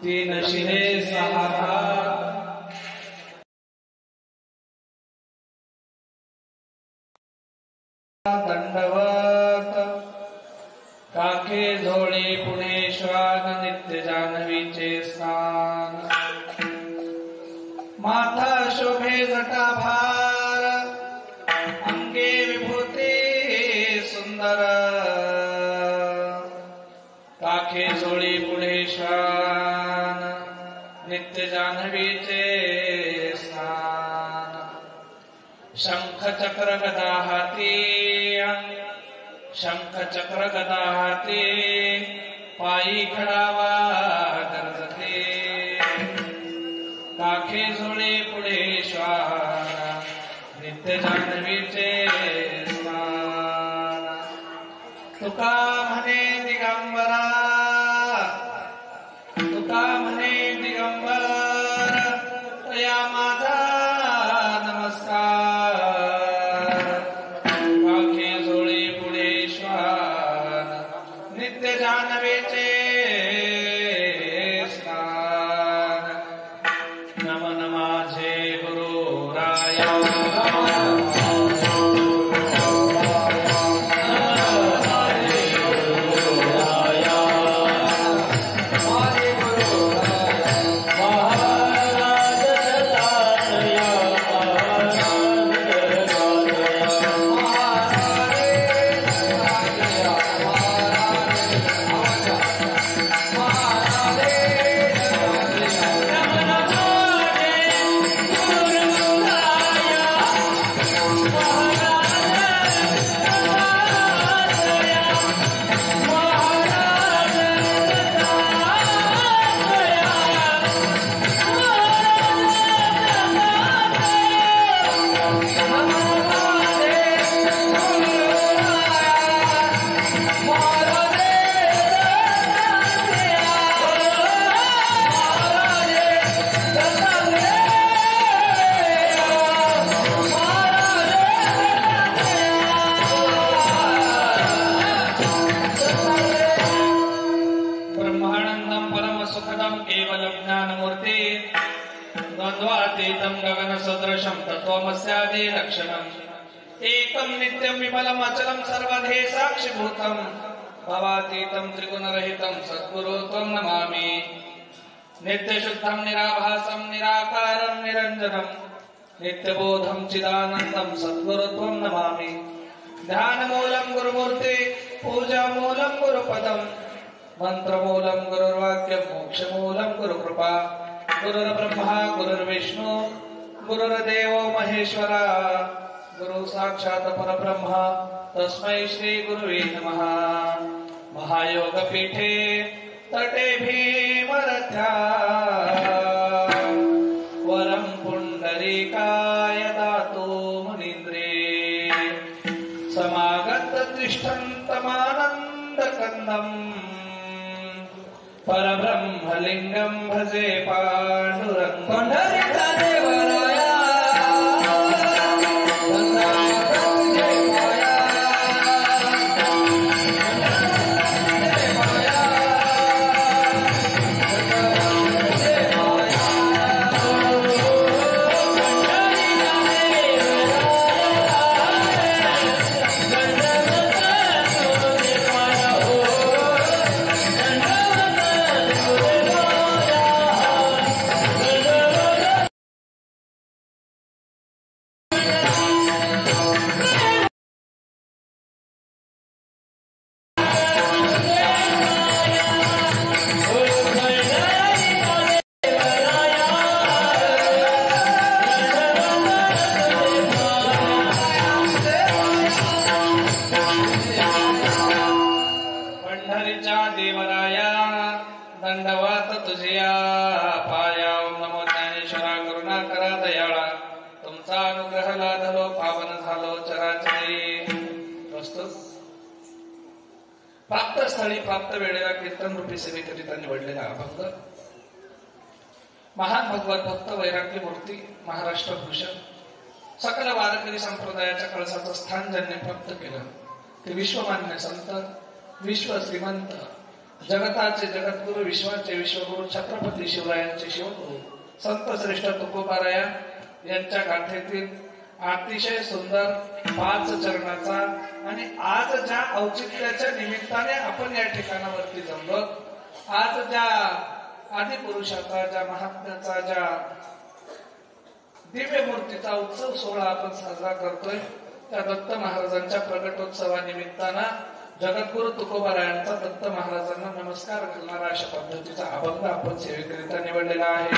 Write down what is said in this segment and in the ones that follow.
तीन शिरे सहा दंडवत काखे झोळे पुणे श्वान नित्य जान्हवीचे स्थान माथा शोभे जटाभार अंगे विभूती सुंदर काखे झोळे पुढे श्वान नित्य जान्हवीचे स्थान शंख चक्र गदा हाती शंख चक्र गदा हाती पायी खडावा गरजते काखे झोळे पुढे श्वान नित्य जान्हवीचे स्थान तुका म्हणे दिगंबरा तुका म्हणे दिगंबर तया माझा नमस्कार काखे झोळे पुढे श्वान नित्य जान्हवीचे स्थान नमन माझे गुरु राया द्वंद्वातीतं गगन सदृशं तत्त्वमस्यादि लक्षणम् एकं नित्यं विमलम् अचलं सर्वधे साक्षिभूतं भवातीतं त्रिगुणरहितं सद्गुरु त्वं नमामि नित्यशुद्धं निराभासं निराकारं निरञ्जनं नित्यबोधं चिदानन्दं सद्गुरु त्वं नमामि ध्यानमूलं गुरुमूर्ति पूजामूलं गुरुपदं मंत्रमूलं गुरुर्वाक्यं मोक्षमूलं गुरुकृपा गुरुर्ब्रह्मा गुरुर्विष्णु गुरुर्देवो महेश्वरा गुरु साक्षात् परब्रह्म तस्मै श्री गुरुवे नमः महायोगपीठे तटे भीमरथ्या वरं पुण्डरीकाय दातु मुनीन्द्रे समागत तिष्ठन्तमानन्दकन्दम् परब्रह्मलिंगं भजे पाण्डुरङ्गं करुणा करा दयाळा, तुमचा अनुग्रह लादलो पावन झालो चराचरी. प्रस्तुत प्राप्त स्थळी प्राप्त वेळेला कीर्तन रूपी सेवेकरिता निवडलेला अभंग. महान भगवत भक्त वैराग्य मूर्ती महाराष्ट्र भूषण सकल वारकरी संप्रदायाच्या कळसाचं स्थान ज्यांनी प्राप्त केलं ते विश्वमान्य संत, विश्व श्रीमंत, जगताचे जगद्गुरु, विश्वाचे विश्वगुरु छत्रपती शिवरायांचे शिवगुरु संत श्रेष्ठ तुकोबाराया यांच्या गाथेतील अतिशय सुंदर 5 चरणाचा आणि आज ज्या औचित्याच्या निमित्ताने आपण या ठिकाणावरती जमलो, आज ज्या आदिपुरुषाचा, ज्या महात्म्याचा, ज्या दिव्य मूर्तीचा उत्सव सोहळा आपण साजरा करतोय, त्या दत्त महाराजांच्या प्रगटोत्सवानिमित्तानं जगद्गुरु तुकोबारायांचा दत्त महाराजांना नमस्कार करणारा अशा पद्धतीचा अभंग आपण सेवेकरिता निवडलेला आहे.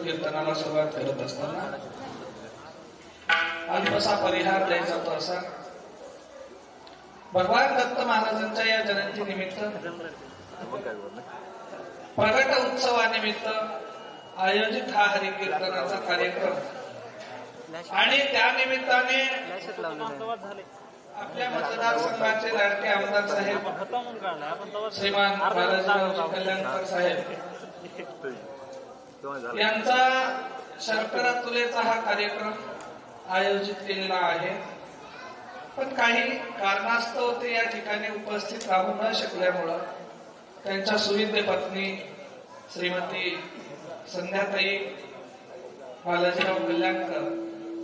कीर्तनाला सुरुवात करत असताना अल्पसा परिहार द्यायचा तो असा. भगवान दत्त महाराजांच्या या जयंती निमित्त प्रगट उत्सवानिमित्त आयोजित हा हरिकीर्तनाचा कार्यक्रम आणि त्या निमित्ताने आपल्या मतदारसंघाचे लाडके आमदार साहेब श्रीमान बालाजीराव कल्याणकर साहेब यांचा शर्करा तुलेचा हा कार्यक्रम आयोजित केलेला आहे. पण काही कारणास्तव ते या ठिकाणी उपस्थित राहू न शकल्यामुळं त्यांच्या सुविद्य पत्नी श्रीमती संध्याताई बालाजीराव कल्याणकर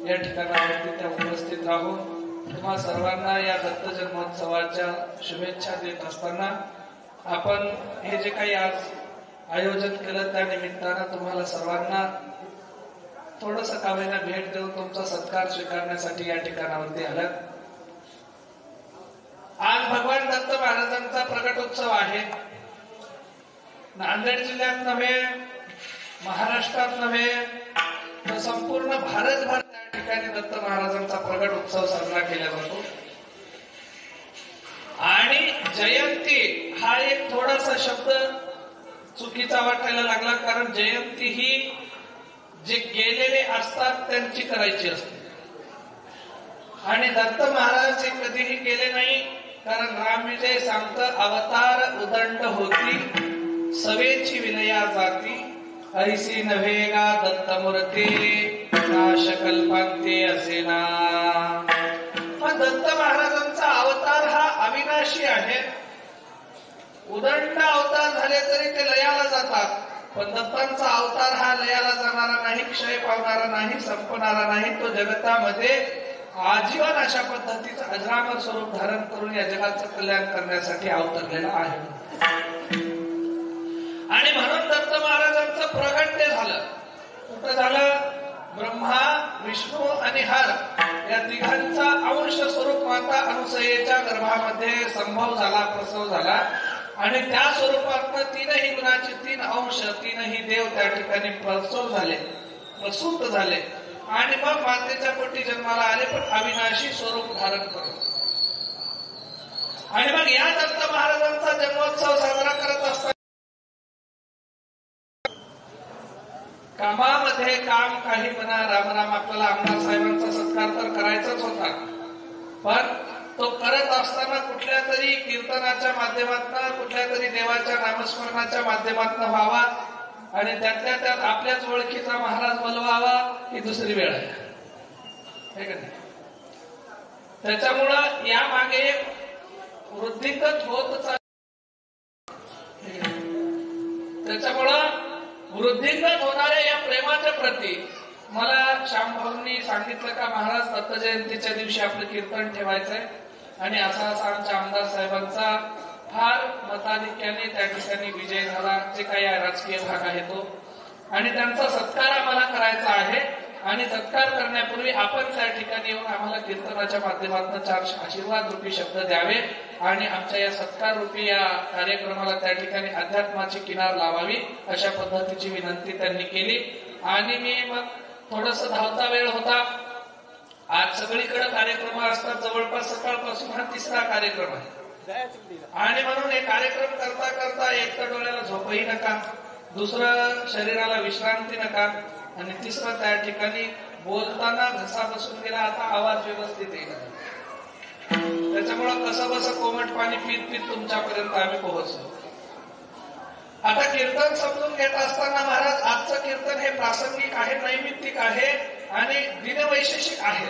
या ठिकाणावरती त्या उपस्थित राहून तुम्हा सर्वांना या दत्त जन्मोत्सवाच्या शुभेच्छा देत असताना आपण हे जे काही आज आयोजन केलं त्या निमित्तानं तुम्हाला सर्वांना थोडस कावेना भेट देऊन तुमचा सत्कार स्वीकारण्यासाठी या ठिकाणावरती आलात. आज भगवान दत्त महाराजांचा प्रकटोत्सव आहे. नांदेड जिल्ह्यात नव्हे, महाराष्ट्रात नव्हे, तर संपूर्ण भारतभर त्या ठिकाणी दत्त महाराजांचा प्रकट उत्सव साजरा केला जातो. आणि जयंती हा एक थोडासा शब्द चुकीचा वाटायला लागला, कारण जयंती ही जे गेलेले असतात त्यांची करायची असते आणि दत्त महाराज हे कधीही गेले नाही. कारण रामविजय सांगतं, अवतार उदंड होती सवेची विनया जाती, ऐसी नव्हेगा दत्तमूर्ती नाशकल्पांते असेना. पण दत्त महाराजांचा अवतार हा अविनाशी आहे. उदंड अवतार झाले तरी ते लयाला जातात, पण दत्तांचा अवतार हा लयाला जाणारा नाही, क्षय पावणारा नाही, संपणारा नाही. तो जगतामध्ये आजीवन अशा पद्धतीचं अजरामर स्वरूप धारण करून या जगाचं कल्याण करण्यासाठी अवतरलेला आहे. आणि म्हणून दत्त महाराजांचं प्रगट्य झालं. कुठं झालं? ब्रह्मा, विष्णू आणि हर या तिघांचा अंश स्वरूप माता अनुसयेच्या गर्भामध्ये संभव झाला, प्रसव झाला. आणि त्या स्वरूपात तीनही गुणाचे तीन अंश, तीनही देव त्या ठिकाणी प्रसूत झाले. आणि मग मातेच्या पोटी जन्माला आले, पण अविनाशी स्वरूप धारण करून. आणि मग या दत्त महाराजांचा जन्मोत्सव साजरा करत असताना कामामध्ये काम काही म्हणा, रामराम, आपल्याला आमदार साहेबांचा सत्कार तर करायचाच होता, पण तो करत असताना कुठल्या तरी कीर्तनाच्या माध्यमातून, कुठल्या तरी देवाच्या नामस्मरणाच्या माध्यमातून व्हावा आणि त्यातल्या त्यात आपल्याच ओळखीचा महाराज बोलवावा ही दुसरी वेळ आहे. त्याच्यामुळं या मागे वृद्धिंगत होत त्याच्यामुळं वृद्धिंगत होणाऱ्या या प्रेमाच्या प्रती मला श्यामभाऊंनी सांगितलं का महाराज दत्त जयंतीच्या दिवशी आपलं कीर्तन ठेवायचंय. आणि असा आमच्या आमदार साहेबांचा फार मताधिक्याने त्या ठिकाणी विजय झाला. जे काही राजकीय भाग आहे तो, आणि त्यांचा सत्कार आम्हाला करायचा आहे. आणि सत्कार करण्यापूर्वी आपण त्या ठिकाणी येऊन आम्हाला कीर्तनाच्या माध्यमातून 4 आशीर्वाद रूपी शब्द द्यावे आणि आमच्या या सत्कार रूपी या कार्यक्रमाला त्या ठिकाणी अध्यात्माची किनार लावावी अशा पद्धतीची विनंती त्यांनी केली. आणि मी मग थोडस धावता वेळ होता. आज सगळीकडे कार्यक्रम असतात, जवळपास सकाळपासून हा 3रा कार्यक्रम आहे. आणि म्हणून हे कार्यक्रम करता करता एक तर डोळ्याला झोपही नका, दुसरं शरीराला विश्रांती नका, आणि तिसरं त्या ठिकाणी बोलताना घसा बसून गेला, आता आवाज व्यवस्थित येईल. त्याच्यामुळं कसं बसं कोमट पाणी पीत पीत तुमच्यापर्यंत आम्ही पोहोचलो. आता कीर्तन समजून घेत असताना महाराज आजचं कीर्तन हे प्रासंगिक आहे, नैमित्तिक आहे आणि दिनवैशेषिक आहे.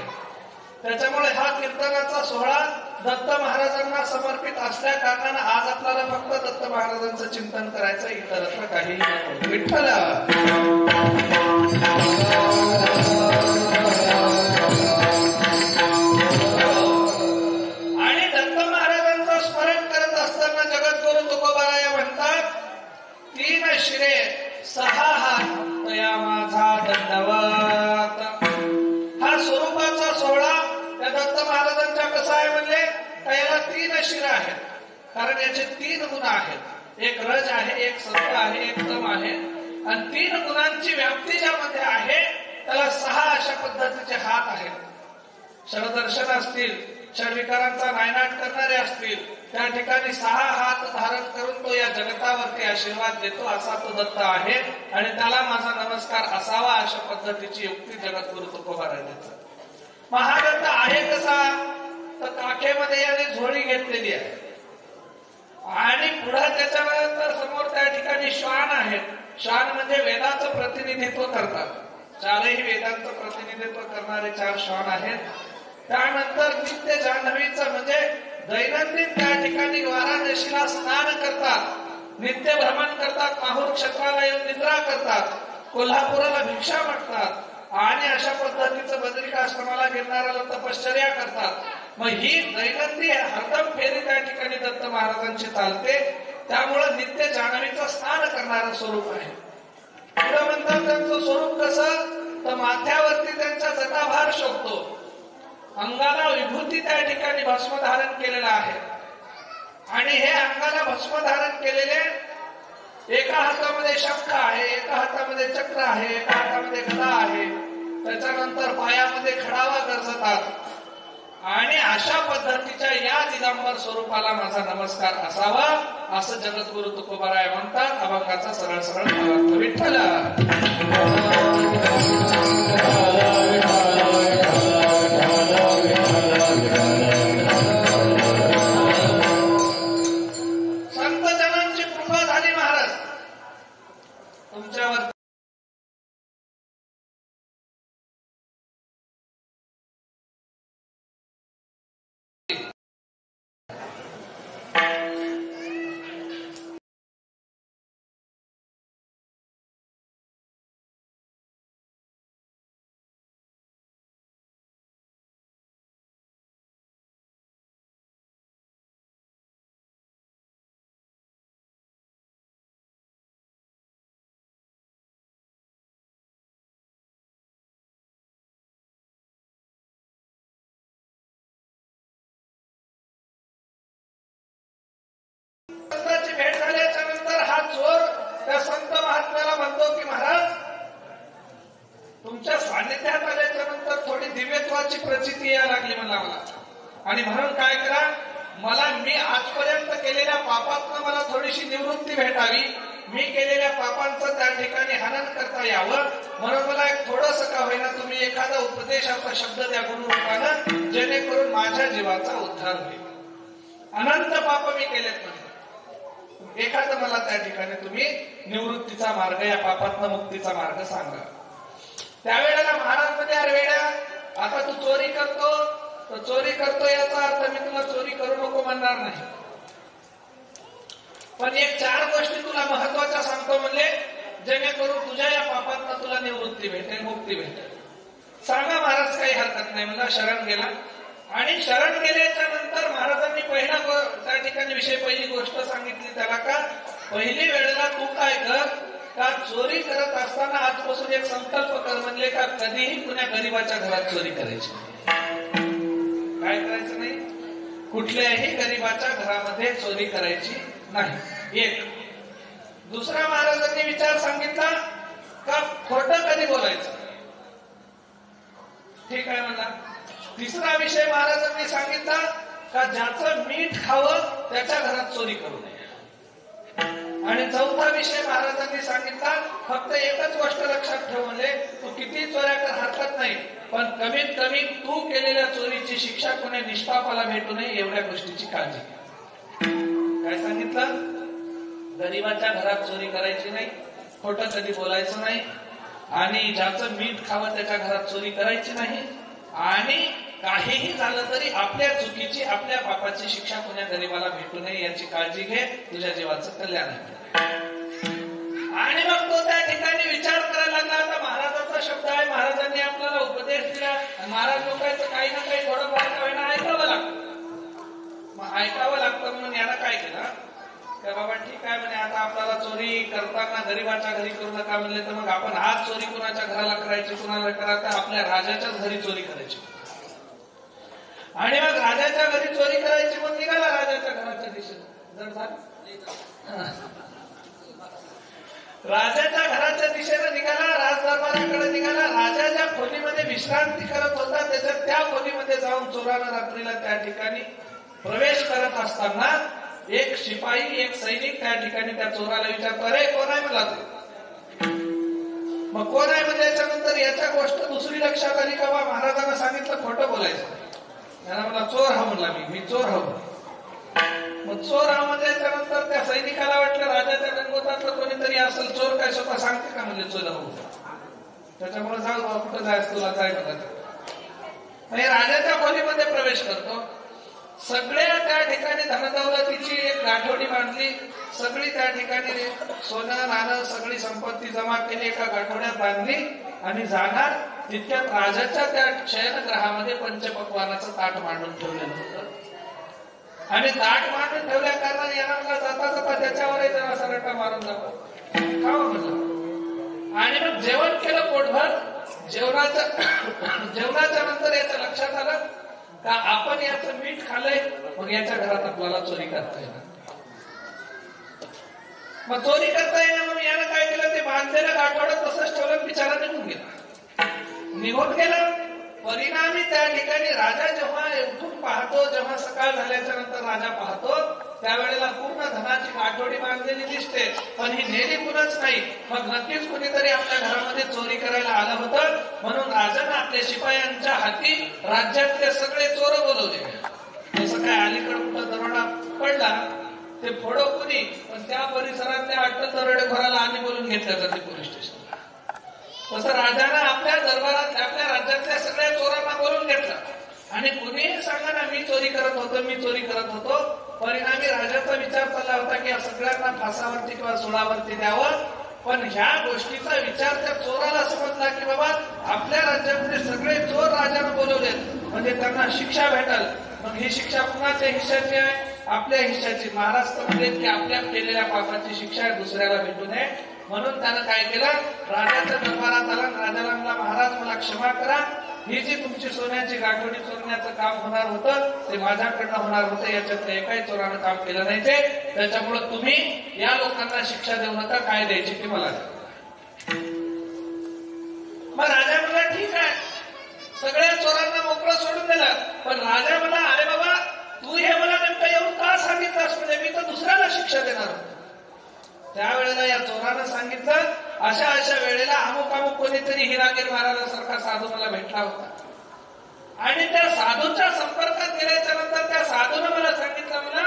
त्याच्यामुळे हा कीर्तनाचा सोहळा दत्त महाराजांना समर्पित असल्या कारणानं आज आपल्याला फक्त दत्त महाराजांचं चिंतन करायचं, इतरत्र काहीही नको. विठ्ठल आणि दत्त महाराजांचं स्मरण करत असताना जगद्गुरु तुकोबाराय म्हणतात, 3 शिरे 6 हात तया माझा दंडवत. हा स्वरूपाचा सोहळा त्या दत्त महाराजांच्या कसा आहे म्हणले, त्याला 3 शिरा आहेत. कारण याचे 3 गुण आहेत. एक रज आहे, एक सत्व आहे, एक तम आहे. आणि 3 गुणांची व्याप्ती ज्यामध्ये आहे त्याला 6 अशा पद्धतीचे हात आहेत. षडदर्शन असतील, षडविकारांचा नायनाट करणारे असतील, त्या ठिकाणी 6 हात धारण करून तो या जगतावरती आशीर्वाद देतो, असा तो दत्त आहे. आणि त्याला माझा नमस्कार असावा अशा पद्धतीची युक्ती जगद्गुरु तुकोबाराय देतात. महादत्त आहे कसा, तर काखेमध्ये याने झोळी घेतलेली आहे आणि पुढे त्याच्यानंतर समोर त्या ठिकाणी श्वान आहेत. श्वान म्हणजे वेदाचं प्रतिनिधित्व करतात. 4ही वेदांचं प्रतिनिधित्व करणारे 4 श्वान आहेत. त्यानंतर नित्य जान्हवीचं म्हणजे दैनंदिन त्या ठिकाणी वाराणसीला स्नान करतात, नित्य भ्रमण करतात, माहूर क्षेत्राला येऊन निद्रा करतात, कोल्हापुराला भिक्षा मागतात आणि अशा पद्धतीचं बद्रिकाश्रमाला गिरणाऱ्याला तपश्चर्या करतात. मग ही दैनंदिन हरदम फेरी त्या ठिकाणी दत्त महाराजांची चालते. त्यामुळे नित्य जान्हवीचं स्नान करणारं स्वरूप आहे. पुढे म्हणतात त्यांचं स्वरूप कसं, तर माथ्यावरती त्यांचा जटाभार शोभतो, अंगाला विभूती त्या ठिकाणी भस्म धारण केलेला आहे आणि हे अंगाला भस्म धारण केलेले एका हातामध्ये शंख आहे, एका हातामध्ये चक्र आहे, एका हातामध्ये गदा आहे, त्याच्यानंतर पायामध्ये खडावा गरजतात आणि अशा पद्धतीच्या या दिगंबर स्वरूपाला माझा नमस्कार असावा असं जगद्गुरु तुकोबाराय म्हणतात. अभंगाचा सरळ सरळ विठ्ठल. संत जनांची कृपा झाली महाराज तुमच्यावर. भेट झाल्याच्या नंतर हा चोर त्या संत महात्म्याला म्हणतो की महाराज तुमच्या सानिध्यात आल्याच्या नंतर थोडी दिव्यत्वाची प्रचिती यायला लागली मला आणि म्हणून काय करा, मला मी आजपर्यंत केलेल्या पापातनं मला थोडीशी निवृत्ती भेटावी, मी केलेल्या पापांचं त्या ठिकाणी हनन करता यावं, म्हणून मला एक थोडंसं का होईना तुम्ही एखादा उपदेशाचा शब्द द्या गुरुरूपानं, जेणेकरून माझ्या जीवाचा उद्धार होईल. अनंत पाप मी केलेत म्हणजे एखादं मला त्या ठिकाणी तुम्ही निवृत्तीचा मार्ग, या पापातनं मुक्तीचा मार्ग सांगा. त्यावेळेला महाराज म्हणजे अरे वेड्या, आता तू चोरी करतो तर चोरी करतो याचा अर्थ मी तुला चोरी करू नको म्हणणार नाही, पण एक 4 गोष्टी तुला महत्वाच्या सांगतो म्हणले, जेणेकरून तुझ्या या पापातनं तुला निवृत्ती भेटेल, मुक्ती भेटेल. सांगा महाराज, काही हरकत नाही म्हणला. शरण गेला आणि शरण गेल्याच्या नंतर महाराजांनी पहिला त्या ठिकाणी पहिली गोष्ट सांगितली त्याला का, पहिली वेळेला तू काय कर का, चोरी करत असताना आजपासून एक संकल्प कर म्हणले का, कधीही कुण्या गरीबाच्या घरात चोरी करायची काय करायचं नाही, कुठल्याही गरीबाच्या घरामध्ये चोरी करायची नाही. एक. दुसरा महाराजांनी विचार सांगितला का, खोटं कधी बोलायचं, ठीक आहे म्हणला. तिसरा विषय महाराजांनी सांगितला का, ज्याचं मीठ खावं त्याच्या घरात चोरी करू नये. आणि चौथा विषय महाराजांनी सांगितला, फक्त एकच गोष्ट लक्षात ठेव म्हणले, तू किती चोऱ्या कर हरकत नाही, पण कमीत कमी तू केलेल्या चोरीची शिक्षा कोणी निष्पापाला भेटू नये एवढ्या गोष्टीची काळजी घ्या. काय सांगितलं, गरीबाच्या घरात चोरी करायची नाही, खोटं कधी बोलायचं नाही, आणि ज्याचं मीठ खावं त्याच्या घरात चोरी करायची नाही, आणि काहीही झालं तरी आपल्या चुकीची, आपल्या पापाची शिक्षा कोण्या गरीबाला भेटू नये याची काळजी घे, तुझ्या जीवाचं कल्याण आहे. आणि मग तो त्या ठिकाणी विचार करायला लागला, आता महाराजांचा शब्द आहे, महाराजांनी आपल्याला उपदेश दिला, महाराज लोकांचं काही ना काही थोडं फार होईना ऐकावं लागतं. मग ऐकावं लागतं म्हणून याला काय केलं का, बाबा ठीक आहे म्हणे, आता आपल्याला चोरी करताना गरीबाच्या घरी करू नका म्हणले, तर मग आपण आज चोरी कुणाच्या घराला करायची, कुणाला करायचं, आपल्या राजाच्याच घरी चोरी करायची. आणि मग राजाच्या घरी चोरी करायची, मग निघाला राजाच्या घराच्या दिशेने. राजाच्या घराच्या दिशेने निघाला, राजदरबाराकडे निघाला. राजा ज्या खोलीमध्ये विश्रांती करत होता त्याच्या त्या खोलीमध्ये जाऊन चोराला रात्रीला त्या ठिकाणी प्रवेश करत असताना एक शिपाई, एक सैनिक त्या ठिकाणी त्या चोराला विचारतो, अरे कोण आहे मला ते. मग कोण आहे म्हणजे याच्यानंतर याच्या गोष्ट दुसरी लक्षात आली का, महाराजांना सांगितलं खोटं बोलायचं. त्याला मला चोर हा म्हणला, मी चोर हवं. मग चोर हा म्हणजे त्यानंतर त्या सैनिकाला वाटलं राजाच्या गणगोतातलं कोणीतरी असेल, चोर काय स्वतः सांगते का म्हणजे चोर हवं, त्याच्यामुळे जाऊ कुठं जायचं तुला, काय म्हणतात. आणि राजाच्या खोलीमध्ये प्रवेश करतो. सगळ्या त्या ठिकाणी धनदौलतीची एक गाठोडी बांधली, सगळी त्या ठिकाणी सोनं नाणं सगळी संपत्ती जमा केली, एका गाठोड्यात बांधली आणि जाणार तितक्यात राजाच्या त्या शयनगृहामध्ये पंचपक्वानाचं ताट मांडून ठेवलेलं होतं आणि ताट मांडून ठेवल्या कारणाने याला जाता जाता त्याच्यावरही जरा सरटा मारून जावं खावं म्हणलं आणि मग जेवण केलं पोटभर. जेवणाच्या नंतर याचं लक्षात आलं का आपण याचं मीठ खाल्लंय, मग याच्या घरात आपल्याला चोरी करता येणार. मग चोरी करता येणार म्हणून यानं काय केलं, ते बांधलेलं गाठोडं तसंच ठेवलं, बिचारा निघून गेला. परिणामी त्या ठिकाणी राजा जेव्हा उठून पाहतो, जेव्हा सकाळ झाल्याच्या नंतर राजा पाहतो, त्यावेळेला पूर्ण धनाची गाठोडी बांधलेली दिसते, पण ही नेली कुणच नाही. मग नक्कीच कुणीतरी आपल्या घरामध्ये चोरी करायला आलं होतं. म्हणून राजाने आपल्या शिपायांच्या हाती राज्यातले सगळे चोर बोलवले. जसं काय अलीकडे कुठं दरोडा पडला ते फोडो कुणी, पण त्या परिसरातल्या अट्टल दरोडेखोराला आणि बोलून घेतल्या जाते पोलीस स्टेशनला. तसं राजानं आपल्या दरबारात आपल्या राज्यातल्या सगळ्या चोरांना बोलून घेतलं आणि कुणीही सांगा ना मी चोरी करत होतो. परिणामी राजाचा विचार चालला होता की या सगळ्यांना फासावरती किंवा सुळावरती द्यावं. पण ह्या गोष्टीचा विचार त्या चोराला समजला की बाबा आपल्या राज्यामध्ये सगळे चोर राजाने बोलवलेत म्हणजे त्यांना शिक्षा भेटल. मग ही शिक्षा कुणाच्या हिश्श्याची आहे, आपल्या हिश्श्याची. महाराष्ट्रामध्ये की आपल्या केलेल्या पापाची शिक्षा दुसऱ्याला भेटू नये म्हणून त्यानं काय केलं, राजाच्या दरबारात आला. राजाला म्हणला महाराज मला क्षमा करा, ही जी तुमची सोन्याची गाठोडी चोरण्याचं काम होणार होतं ते माझ्याकडनं होणार होतं, याच्यातलं एकाही चोरानं काम केलं नाही ते, त्याच्यामुळे तुम्ही या लोकांना शिक्षा देऊ नका, काय द्यायची ती मला द्या. मग राजा म्हणला ठीक आहे, सगळ्या चोरांना मोकळं सोडून दिलं. पण राजा म्हणला अरे बाबा तू हे मला नेमकं येऊन का सांगितलंस, म्हणजे मी तर दुसऱ्याला शिक्षा देणार होतो. त्यावेळेला या चोरानं सांगितलं अशा अशा वेळेला अमुक कोणीतरी हिरागीर महाराजासारखा साधू मला भेटला होता आणि त्या साधूच्या संपर्कात गेल्याच्या नंतर त्या साधूनं मला सांगितलं मला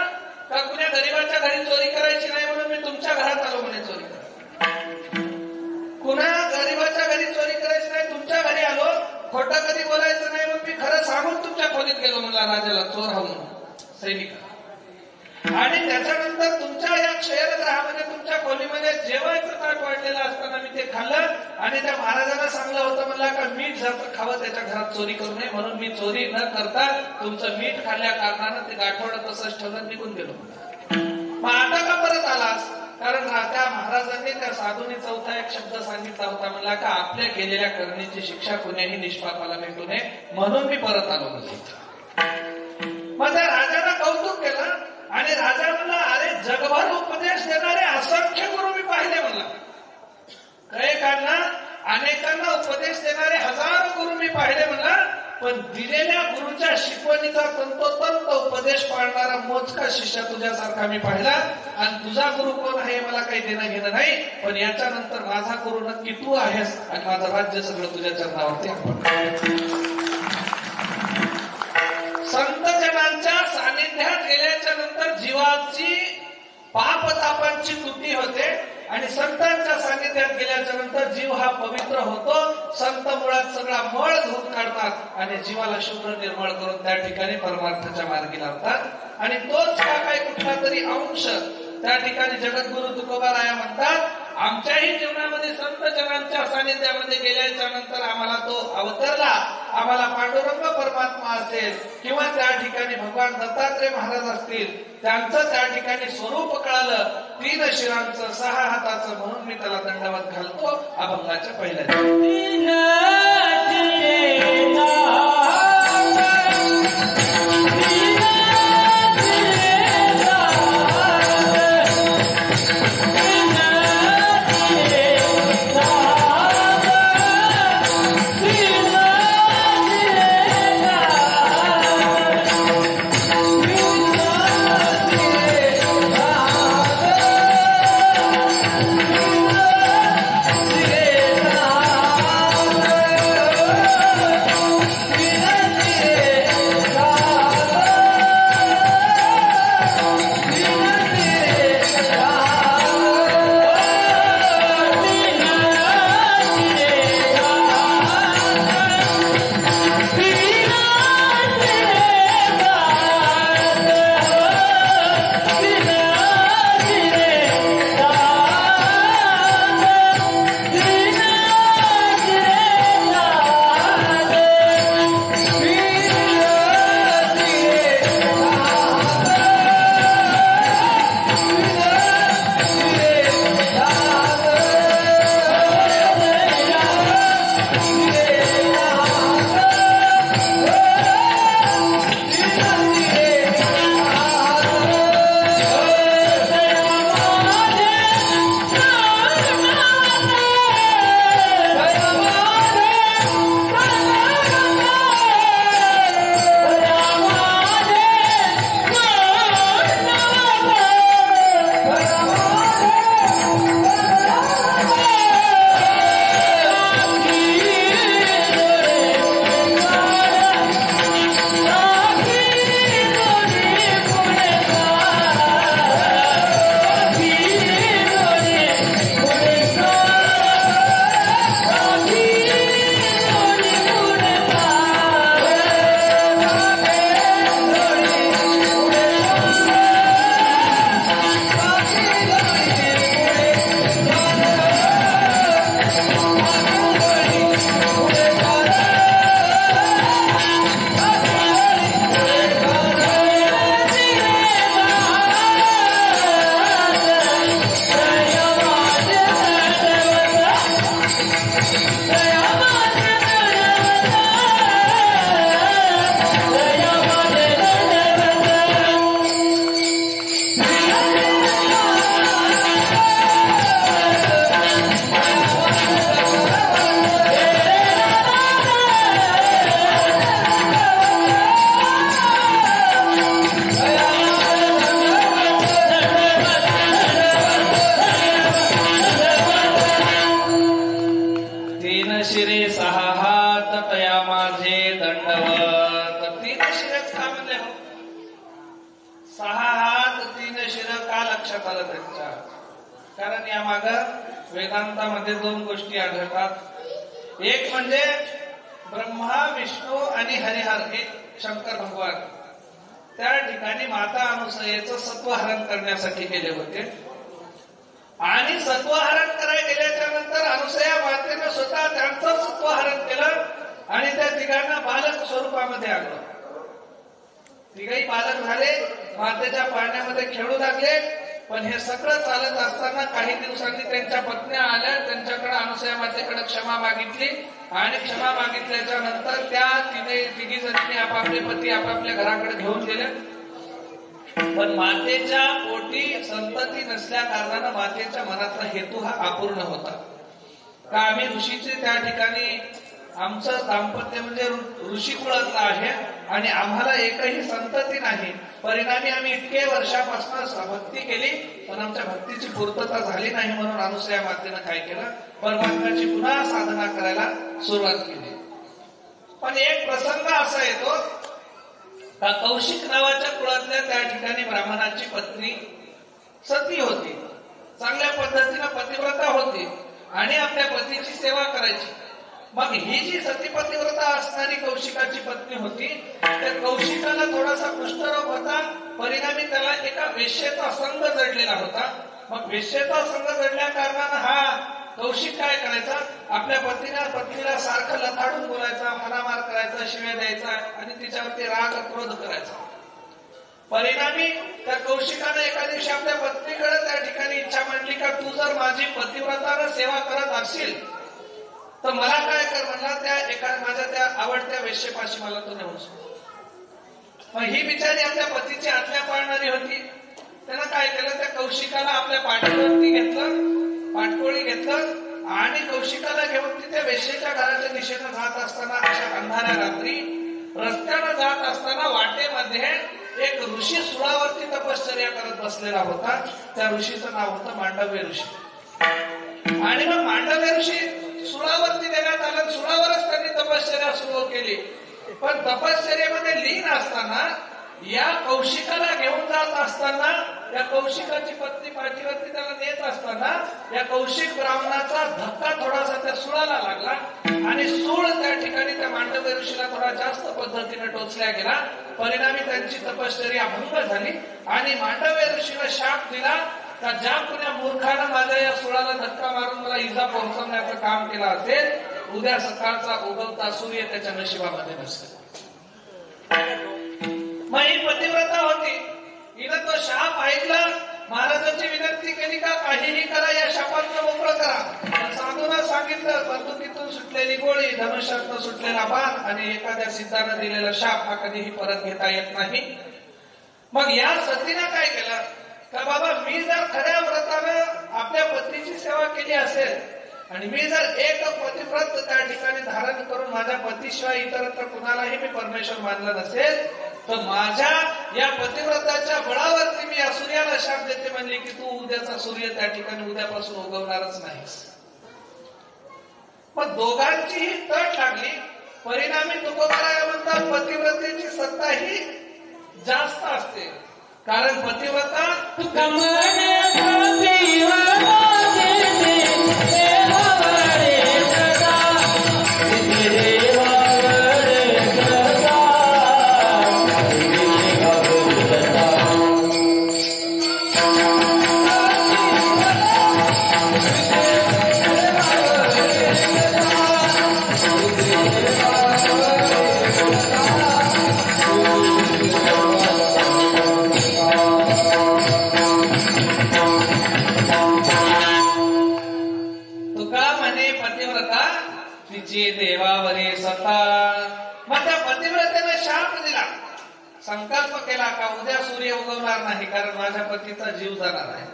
का कुण्या गरीबाच्या घरी चोरी करायची नाही म्हणून मी तुमच्या घरात आलो म्हणे चोरी करायला. कुणा गरीबाच्या घरी चोरी करायची नाही, तुमच्या घरी आलो, खोटं कधी बोलायचं नाही म्हणून मी खरं सांगून तुमच्या खोलीत गेलो म्हणला राजाला, चोर हा म्हणून सैनिक. आणि त्याच्यानंतर तुमच्या या शयनगृहामध्ये तुमच्या खोलीमध्ये जेवायचं ताट वाढलेलं असताना मी ते खाल्लं आणि त्या महाराजांना सांगलं होतं म्हणला का मीठ जातं खावं त्याच्या घरात चोरी करू नये म्हणून मी चोरी न करता तुमचं मीठ खाल्ल्या कारणानं ते गाठोडं तसंच ठेवलं निघून गेलो. मग आता का परत आलास, कारण त्या महाराजांनी त्या साधूने चौथा एक शब्द सांगितला होता म्हणला का आपल्या केलेल्या करणीची शिक्षा कुणीही निष्पापाला भेटू नये म्हणून मी परत आलो म्हणजे. मग त्या राजाला कौतुक केलं आणि राजा म्हणला अरे जगभर उपदेश देणारे असंख्य गुरु मी पाहिले म्हणला, अनेकांना उपदेश देणारे हजारो गुरु मी पाहिले म्हणला, पण दिलेल्या गुरुच्या शिकवणीचा तंतोतंत उपदेश पाळणारा मोजका शिष्य तुझ्यासारखा मी पाहिला. आणि तुझा गुरु कोण आहे मला काही देणं घेणं नाही, पण याच्यानंतर माझा गुरु नक्की तू आहेस आणि माझं राज्य सगळं तुझ्या चरणावरती आपण. संत जनांच्या सानिध्यात गेल्याच्या नंतर जीवाची पापतापांची तुटी होते आणि संतांच्या सानिध्यात गेल्याच्या नंतर जीव हा पवित्र होतो. संत मुळात सगळा मळ धुवून काढतात आणि जीवाला शुभ्र निर्मळ करून त्या ठिकाणी परमार्थाच्या मार्गी लावतात आणि तोच का काय कुठला तरी अंश त्या ठिकाणी जगद्गुरु तुकोबाराया म्हणतात आमच्याही जीवनामध्ये संत जनांच्या सानिध्यामध्ये गेल्याच्या नंतर आम्हाला तो अवतरला, आम्हाला पांडुरंग परमात्मा असेल किंवा त्या ठिकाणी भगवान दत्तात्रय महाराज असतील, त्यांचं त्या ठिकाणी स्वरूप कळालं, 3 शिरांचं 6 हाताचं, म्हणून मी त्याला दंडवत घालतो अभंगाच्या पहिल्या. 6 हात 3 शिर का लक्षात आलं त्यांच्या? कारण या माग वेदांतामध्ये 2 गोष्टी आढळतात. एक म्हणजे ब्रह्मा, विष्णू आणि हरिहर हे शंकर भगवान त्या ठिकाणी माता अनुसयेचं सत्वहरण करण्यासाठी गेले होते. आणि सत्वहरण करायला गेल्याच्या नंतर अनुसया मातेनं स्वतः त्यांचं सत्वहरण केलं आणि त्या तिघांना बालक स्वरूपामध्ये आणलं. तिघही बालक झाले, मातेच्या पाळण्यामध्ये खेळू लागले. पण हे सगळं चालत असताना काही दिवसांनी त्यांच्या पत्न्या आल्या, त्यांच्याकडे अनुसया मातेकडे क्षमा मागितली आणि क्षमा मागितल्याच्या नंतर त्या तिघी जणींनी आपापले पती आपापल्या घराकडे घेऊन गेले. पण मातेच्या पोटी संतती नसल्या कारणानं मातेच्या मनातला हेतू हा अपूर्ण होता. का आम्ही ऋषीचे त्या ठिकाणी आमचं दाम्पत्य म्हणजे ऋषी कुळातलं आहे आणि आम्हाला एकही संतती नाही. परिणामी आम्ही इतके वर्षापासून भक्ती केली पण आमच्या भक्तीची पूर्तता झाली नाही. म्हणून अनुसया मातेनं काय केलं, परमात्म्याची पुन्हा साधना करायला सुरुवात केली. पण एक प्रसंग असा येतो का कौशिक नावाच्या कुळातल्या त्या ठिकाणी ब्राह्मणाची पत्नी सती होती. चांगल्या पद्धतीनं पतिव्रता होती आणि आपल्या पतीची सेवा करायची. मग ही जी सती पतिव्रता असणारी कौशिकाची पत्नी होती, त्या कौशिकाला थोडासा कुष्ठरोग होता. परिणामी त्याला एका वेश्येचा संग जडलेला होता. मग वेश्येचा संग जडल्या कारणानं हा कौशिक काय करायचा, आपल्या पत्नीला सारखं लथाडून बोलायचा, हाणामार करायचा, शिव्या द्यायचा आणि तिच्यावरती राग क्रोध करायचा. परिणामी त्या कौशिकानं एका दिवशी आपल्या पत्नीकडे त्या ठिकाणी इच्छा मांडली का तू जर माझी पतिव्रतानं सेवा करत असशील तर मला काय कर म्हणला, त्या माझ्या त्या आवडत्या वेश्येपाशी मला तो नेऊन सोड. मग ही बिचारी आपल्या पतीची आज्ञा पाळणारी होती. त्यानं काय केलं, त्या कौशिकाला आपल्या पाठीवरती घेतलं, पाठकोळी घेतलं आणि कौशिकाला घेऊन तिथे वेश्येच्या घराच्या दिशेनं जात असताना अशा अंधाऱ्या रात्री रस्त्यानं जात असताना वाटेमध्ये एक ऋषी सुळावरती तपश्चर्या करत बसलेला होता. त्या ऋषीचं नाव होतं मांडव्य ऋषी. आणि मग मांडव्य ऋषी सुळावरती देण्यात आलं. सुळावरच त्यांनी तपश्चर्या सुरू केली. पण तपश्चर्यामध्ये लीन असताना या कौशिकाला घेऊन जात असताना या कौशिकाची पत्नी पाठीवरती त्याला नेत असताना या कौशिक ब्राह्मणाचा धक्का थोडासा त्या सुळाला लागला आणि सूळ त्या ठिकाणी त्या मांडव्य ऋषीला थोडा जास्त पद्धतीने टोचल्या गेला. परिणामी त्यांची तपश्चर्या भंग झाली आणि मांडव्य ऋषीला शाप दिला का ज्या कुण्या मूर्खानं माझ्या या सुळाला धक्का मारून मला इजा पोहोचवण्याचं काम केलं असेल, उद्या सकाळचा उगवता सूर्य त्याच्या नशिबामध्ये नसेल. मग ही पतिव्रता होती. हिनं तो शाप ऐकला, महाराजांची विनंती केली का काहीही करा, या शापातनं मोकळं करा. साधूनं सांगितलं बंदुकीतून सुटलेली गोळी, धनुष्यातनं सुटलेला बाण आणि एखाद्या सिद्धानं दिलेला शाप हा कधीही परत घेता येत नाही. मग या सतीनं काय केलं का बाबा मी जर खऱ्या व्रतानं आपल्या पत्नीची सेवा केली असेल आणि मी जर एक पतिव्रत त्या ठिकाणी धारण करून माझ्या पतीशिवाय इतरत्र कुणालाही मी परमेश्वर मानलं नसेल तर माझ्या या पतिव्रताच्या बळावरती मी या सूर्याला शाप देते म्हणली की तू उद्याचा सूर्य त्या ठिकाणी उद्यापासून उगवणारच नाहीस. मग दोघांचीही तट लागली. परिणामी तुकोबाराय म्हणतात पतिव्रतेची सत्ता ही जास्त असते. कारण पतिव्रता देवावरे सता. मग त्या पतिव्रतेने शाप दिला, संकल्प केला का उद्या सूर्य उगवणार नाही कारण माझ्या पतीचा जीव जाणार आहे.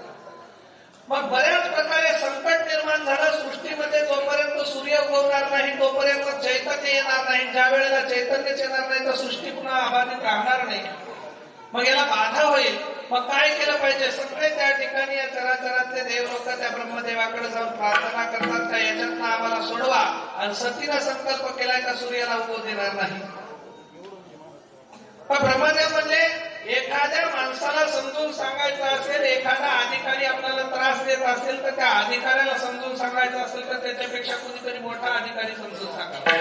मग बऱ्याच प्रकारे संकट निर्माण झालं सृष्टीमध्ये. जोपर्यंत सूर्य उगवणार नाही तोपर्यंत चैतन्य येणार नाही. ज्या वेळेला चैतन्यच येणार नाही तर सृष्टी पुन्हा अबाधित राहणार नाही. मग याला बाधा होईल. मग काय केलं पाहिजे, सगळे त्या ठिकाणी या चराचरातले देव लोक त्या ब्रह्मदेवाकडे जाऊन प्रार्थना करतात का याच्यातनं आम्हाला सोडवा. आणि सतीनं संकल्प केलाय का सूर्याला उगवू देणार नाही. ब्रह्मदेव म्हणले एखाद्या माणसाला समजून सांगायचं असेल, एखादा अधिकारी आपल्याला त्रास देत असेल तर त्या अधिकाऱ्याला समजून सांगायचं असेल तर त्याच्यापेक्षा कुणीतरी मोठा अधिकारी समजून सांगावा.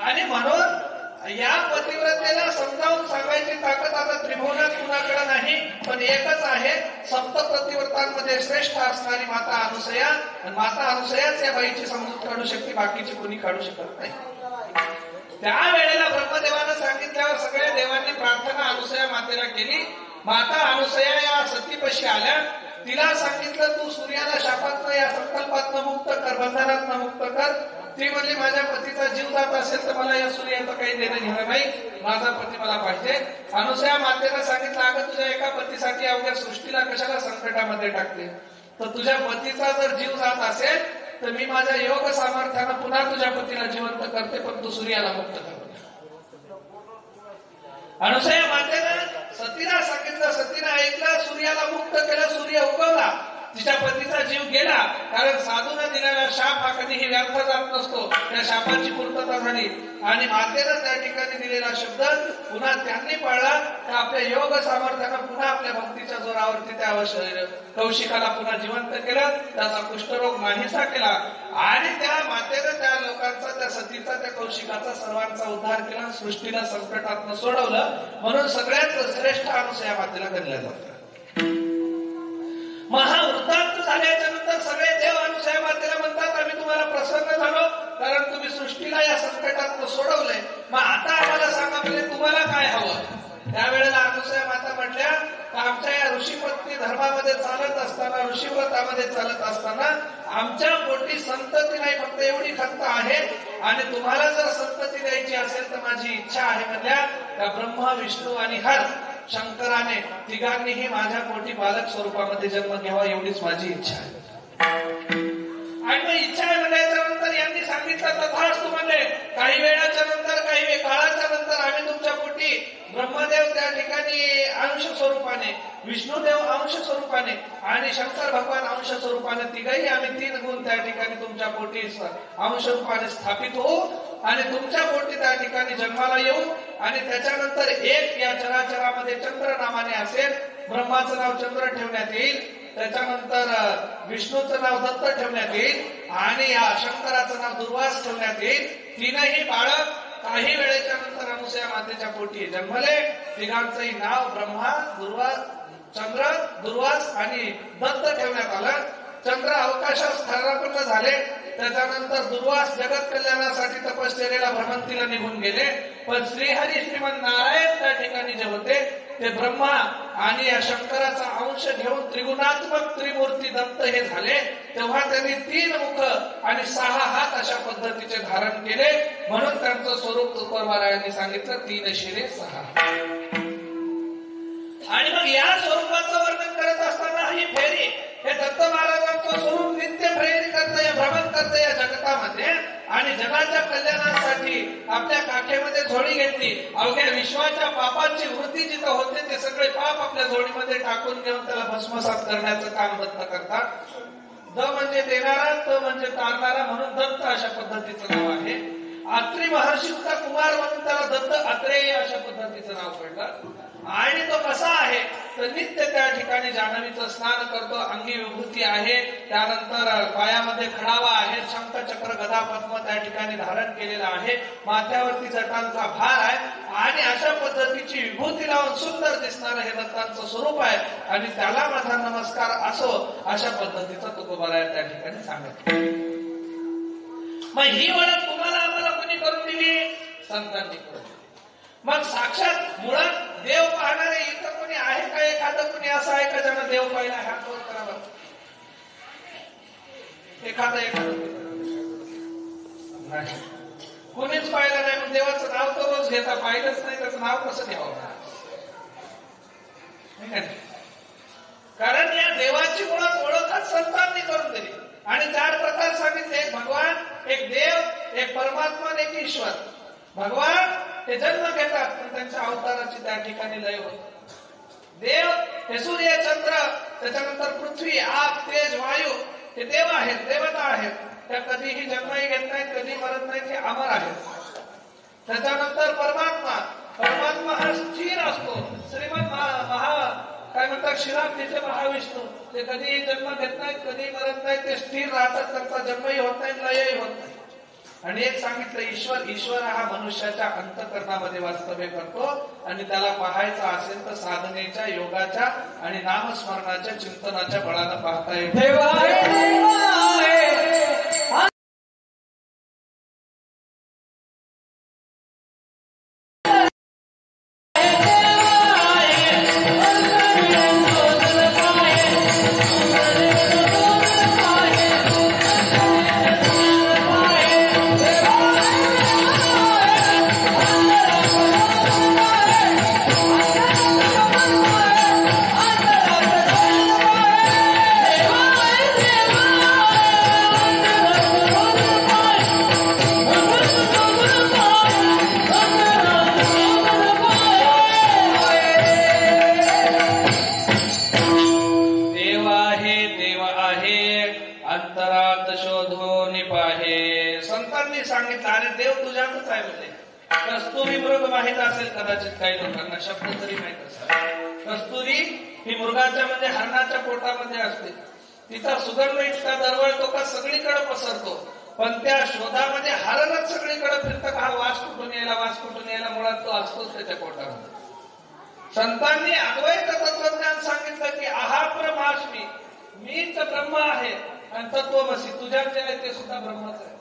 आणि म्हणून या पतिव्रतेला समजावून सांगायची ताकद आता त्रिभुवनात कुणाकडे नाही, पण एकच आहे. सप्त पतिव्रतांमध्ये श्रेष्ठ असणारी माता अनुसया, आणि माता अनुसयाच या बाईची समजूत काढू शकते, बाकीची कोणी काढू शकत नाही. त्यावेळेला ब्रह्मदेवानं सांगितल्यावर सगळ्या देवांनी प्रार्थना अनुसया मातेला केली. माता अनुसया या सतीपाशी आल्या. तिला सांगितलं तू सूर्याला शापातनं या संकल्पातनं मुक्त कर, बंधनातनं मुक्त कर. ती म्हणली माझ्या पतीचा जीव जात असेल तर मला या सूर्याचं काही देणं घेणं नाही, माझा पती मला पाहिजे. अनुसया मातेला सांगितलं अगं तुझ्या एका पतीसाठी अवघ्या सृष्टीला कशाला संकटामध्ये टाकते, तर तुझ्या पतीचा जर जीव जात असेल तर मी माझ्या योग सामर्थ्यानं पुन्हा तुझ्या पतीला जिवंत करते, पण तू सूर्याला मुक्त कर. अनुसया मातेनं सतीला सांगितलं, सतीनं ऐकलं, सूर्याला मुक्त केलं, सूर्य उगवला. तिच्या पतीचा जीव गेला, कारण साधूने दिलेला शाप हा कधीही व्यर्थ जात नसतो. त्या शापाची पूर्तता झाली आणि मातेनं त्या ठिकाणी दिलेला शब्द पुन्हा त्यांनी पाळला. तर आपल्या योग सामर्थ्यानं पुन्हा आपल्या भक्तीच्या जोरावरती त्या कौशिकाला पुन्हा जिवंत केलं, त्याचा कुष्ठरोग नाहीसा केला आणि त्या मातेनं त्या लोकांचा, त्या सतीचा, त्या कौशिकाचा सर्वांचा उद्धार केला, सृष्टीला संकटातनं सोडवलं. म्हणून सगळ्यात श्रेष्ठ अनुसया मातेला गणल्या जातात. महावृत्तांत झाल्याच्या नंतर सगळे देव अनुसया मातेला म्हणतात आम्ही तुम्हाला प्रसन्न झालो, कारण तुम्ही सृष्टीला या संकटातनं सोडवलंय. मग आता आम्हाला सांगा म्हणजे तुम्हाला काय हवं. त्यावेळेला अनुसया माता म्हटल्या आमच्या या ऋषीपत्नी धर्मामध्ये चालत असताना, ऋषीव्रतामध्ये चालत असताना आमच्या पोटी संतती नाही, फक्त एवढी खंत आहे. आणि तुम्हाला जर संतती द्यायची असेल तर माझी इच्छा आहे म्हणल्या त्या ब्रह्मा, विष्णू आणि हर शंकराने तिघांनीही माझ्या पोटी बालक स्वरूपामध्ये जन्म घ्यावा, एवढीच माझी इच्छा आहे. आणि मग इच्छा आहे म्हणायच्या नंतर यांनी सांगितलं तथास्तु म्हणले. काही वेळाच्या नंतर, काही काळाच्या नंतर आम्ही तुमच्या पोटी ब्रह्मदेव त्या ठिकाणी अंश स्वरूपाने, विष्णुदेव अंश स्वरूपाने आणि शंकर भगवान अंश स्वरूपाने, तिघही आम्ही 3 गुण त्या ठिकाणी तुमच्या पोटी अंश रूपाने स्थापित होऊ आणि तुमच्या पोटी त्या ठिकाणी जन्माला येऊ. आणि त्याच्यानंतर एक या चराचरामध्ये चंद्र नावाने असेल. ब्रह्माचं नाव चंद्र ठेवण्यात येईल, त्याच्यानंतर विष्णूचं नाव दत्त ठेवण्यात येईल आणि या शंकराचं नाव दुर्वास ठेवण्यात येईल. 3ही बाळक काही वेळेच्या नंतर अनुसया मातेच्या पोटी जन्मले. तिघांचंही नाव ब्रह्मा, दुर्वास, चंद्र, दुर्वास आणि दत्त ठेवण्यात आलं. चंद्र अवकाशात स्थानापन्न झाले. त्याच्यानंतर दुर्वास जगत कल्याणासाठी तपश्चर्येला भ्रमंतीला निघून गेले. पण श्रीहरी श्रीमन नारायण त्या ठिकाणी जे होते ते ब्रह्मा आणि या शंकराचा अंश घेऊन त्रिगुणात्मक त्रिमूर्ती दत्त हे झाले. तेव्हा त्यांनी 3 मुख आणि 6 हात अशा पद्धतीचे धारण केले. म्हणून त्यांचं स्वरूप तुकोबारायांनी सांगितलं 3 शिरे 6. आणि मग या स्वरूपाचं वर्णन करत असताना ही फेरी, हे दत्त महाराजांचं स्वरूप नित्य फेरी करतं, या भ्रमण करतं या जगतामध्ये आणि जगाच्या कल्याणासाठी आपल्या काखेमध्ये झोळी घेतली. अवघ्या विश्वाच्या पापाची वृत्ती जिथं होते ते सगळे पाप आपल्या झोळीमध्ये टाकून घेऊन त्याला भस्मसात करण्याचं काम दत्त करतात. द म्हणजे देणारा, त म्हणजे तारणारा, म्हणून दत्त अशा पद्धतीचं नाव आहे. अत्री महर्षींचा कुमार म्हणून त्याला दत्त अत्रेय अशा पद्धतीचं नाव पडलं. आणि तो कसा आहे तर नित्य त्या ठिकाणी जान्हवीचं स्नान करतो, अंगी विभूती आहे, त्यानंतर पायामध्ये खडावा आहे, शंख चक्र गदा पद्म त्या ठिकाणी धारण केलेला आहे, माथ्यावरती जटांचा भार आहे आणि अशा पद्धतीची विभूती लावून सुंदर दिसणारं हे दत्तांचं स्वरूप आहे. आणि त्याला माझा नमस्कार असो अशा पद्धतीचा तुकोबाराय त्या ठिकाणी सांगत. मग ही ओळख तुम्हाला आम्हाला कोणी करून दिली? संतांनी करून. मग साक्षात मुळात देव पाहणारे इथं कोणी आहे का? एखादं कोणी असं आहे का ज्यानं देव पाहिला? हात वर करावा. एखादं नाही, कोणीच पाहिलं नाही. मग देवाचं नाव तर रोज घेता, पाहिलंच नाही त्याचं नाव कसं घ्यावं? कारण या देवाची मुळात ओळखच संतांनी करून दिली. आणि 4 प्रकार सांगितले, एक भगवान, एक देव, एक परमात्मा, एक ईश्वर. भगवान हे जन्म घेतात पण त्यांच्या अवताराची त्या ठिकाणी लय होते. देव हे सूर्य, चंद्र, त्याच्यानंतर पृथ्वी, आग, तेज, वायू हे देव आहेत, देवता आहेत. त्या कधीही जन्मही घेत नाहीत, कधी मरत नाहीत, हे अमर आहेत. त्याच्यानंतर परमात्मा परमात्मा हा स्थिर असतो. श्रीमंत महा काय म्हणतात श्रीराम तिथे महाविष्णू, ते कधी जन्म घेत नाहीत, कधी मरत नाहीत, ते स्थिर राहतात, त्यांचा जन्मही होत नाही, लयही होत नाही. आणि एक सांगितलं, ईश्वर हा मनुष्याच्या अंतःकरणामध्ये वास्तव्य करतो आणि त्याला पाहायचा असेल तर साधनेच्या, योगाच्या आणि नामस्मरणाच्या, चिंतनाच्या बळानं पाहता येते. सांगितलं अरे देव तुझ्यातच आहे म्हणजे. कस्तुरी मृग माहित असेल कदाचित काही लोकांना, शब्द तरी माहित असेल. कस्तुरी ही मृगाच्या म्हणजे हरणाच्या पोटामध्ये असते. तिचा सुगंध इतका दरवळतो का सगळीकडे पसरतो, पण त्या शोधामध्ये हरणच सगळीकडे फिरतं का हा वास कुठून यायला, मुळात तो असतोच त्याच्या पोटामध्ये. संतांनी अद्वैत तत्वज्ञान सांगितलं की अहाप्रमास्मी, मीच ब्रह्म आहे आणि तत्वमसी, तुझ्यात जे आहे ते सुद्धा ब्रह्मच आहे.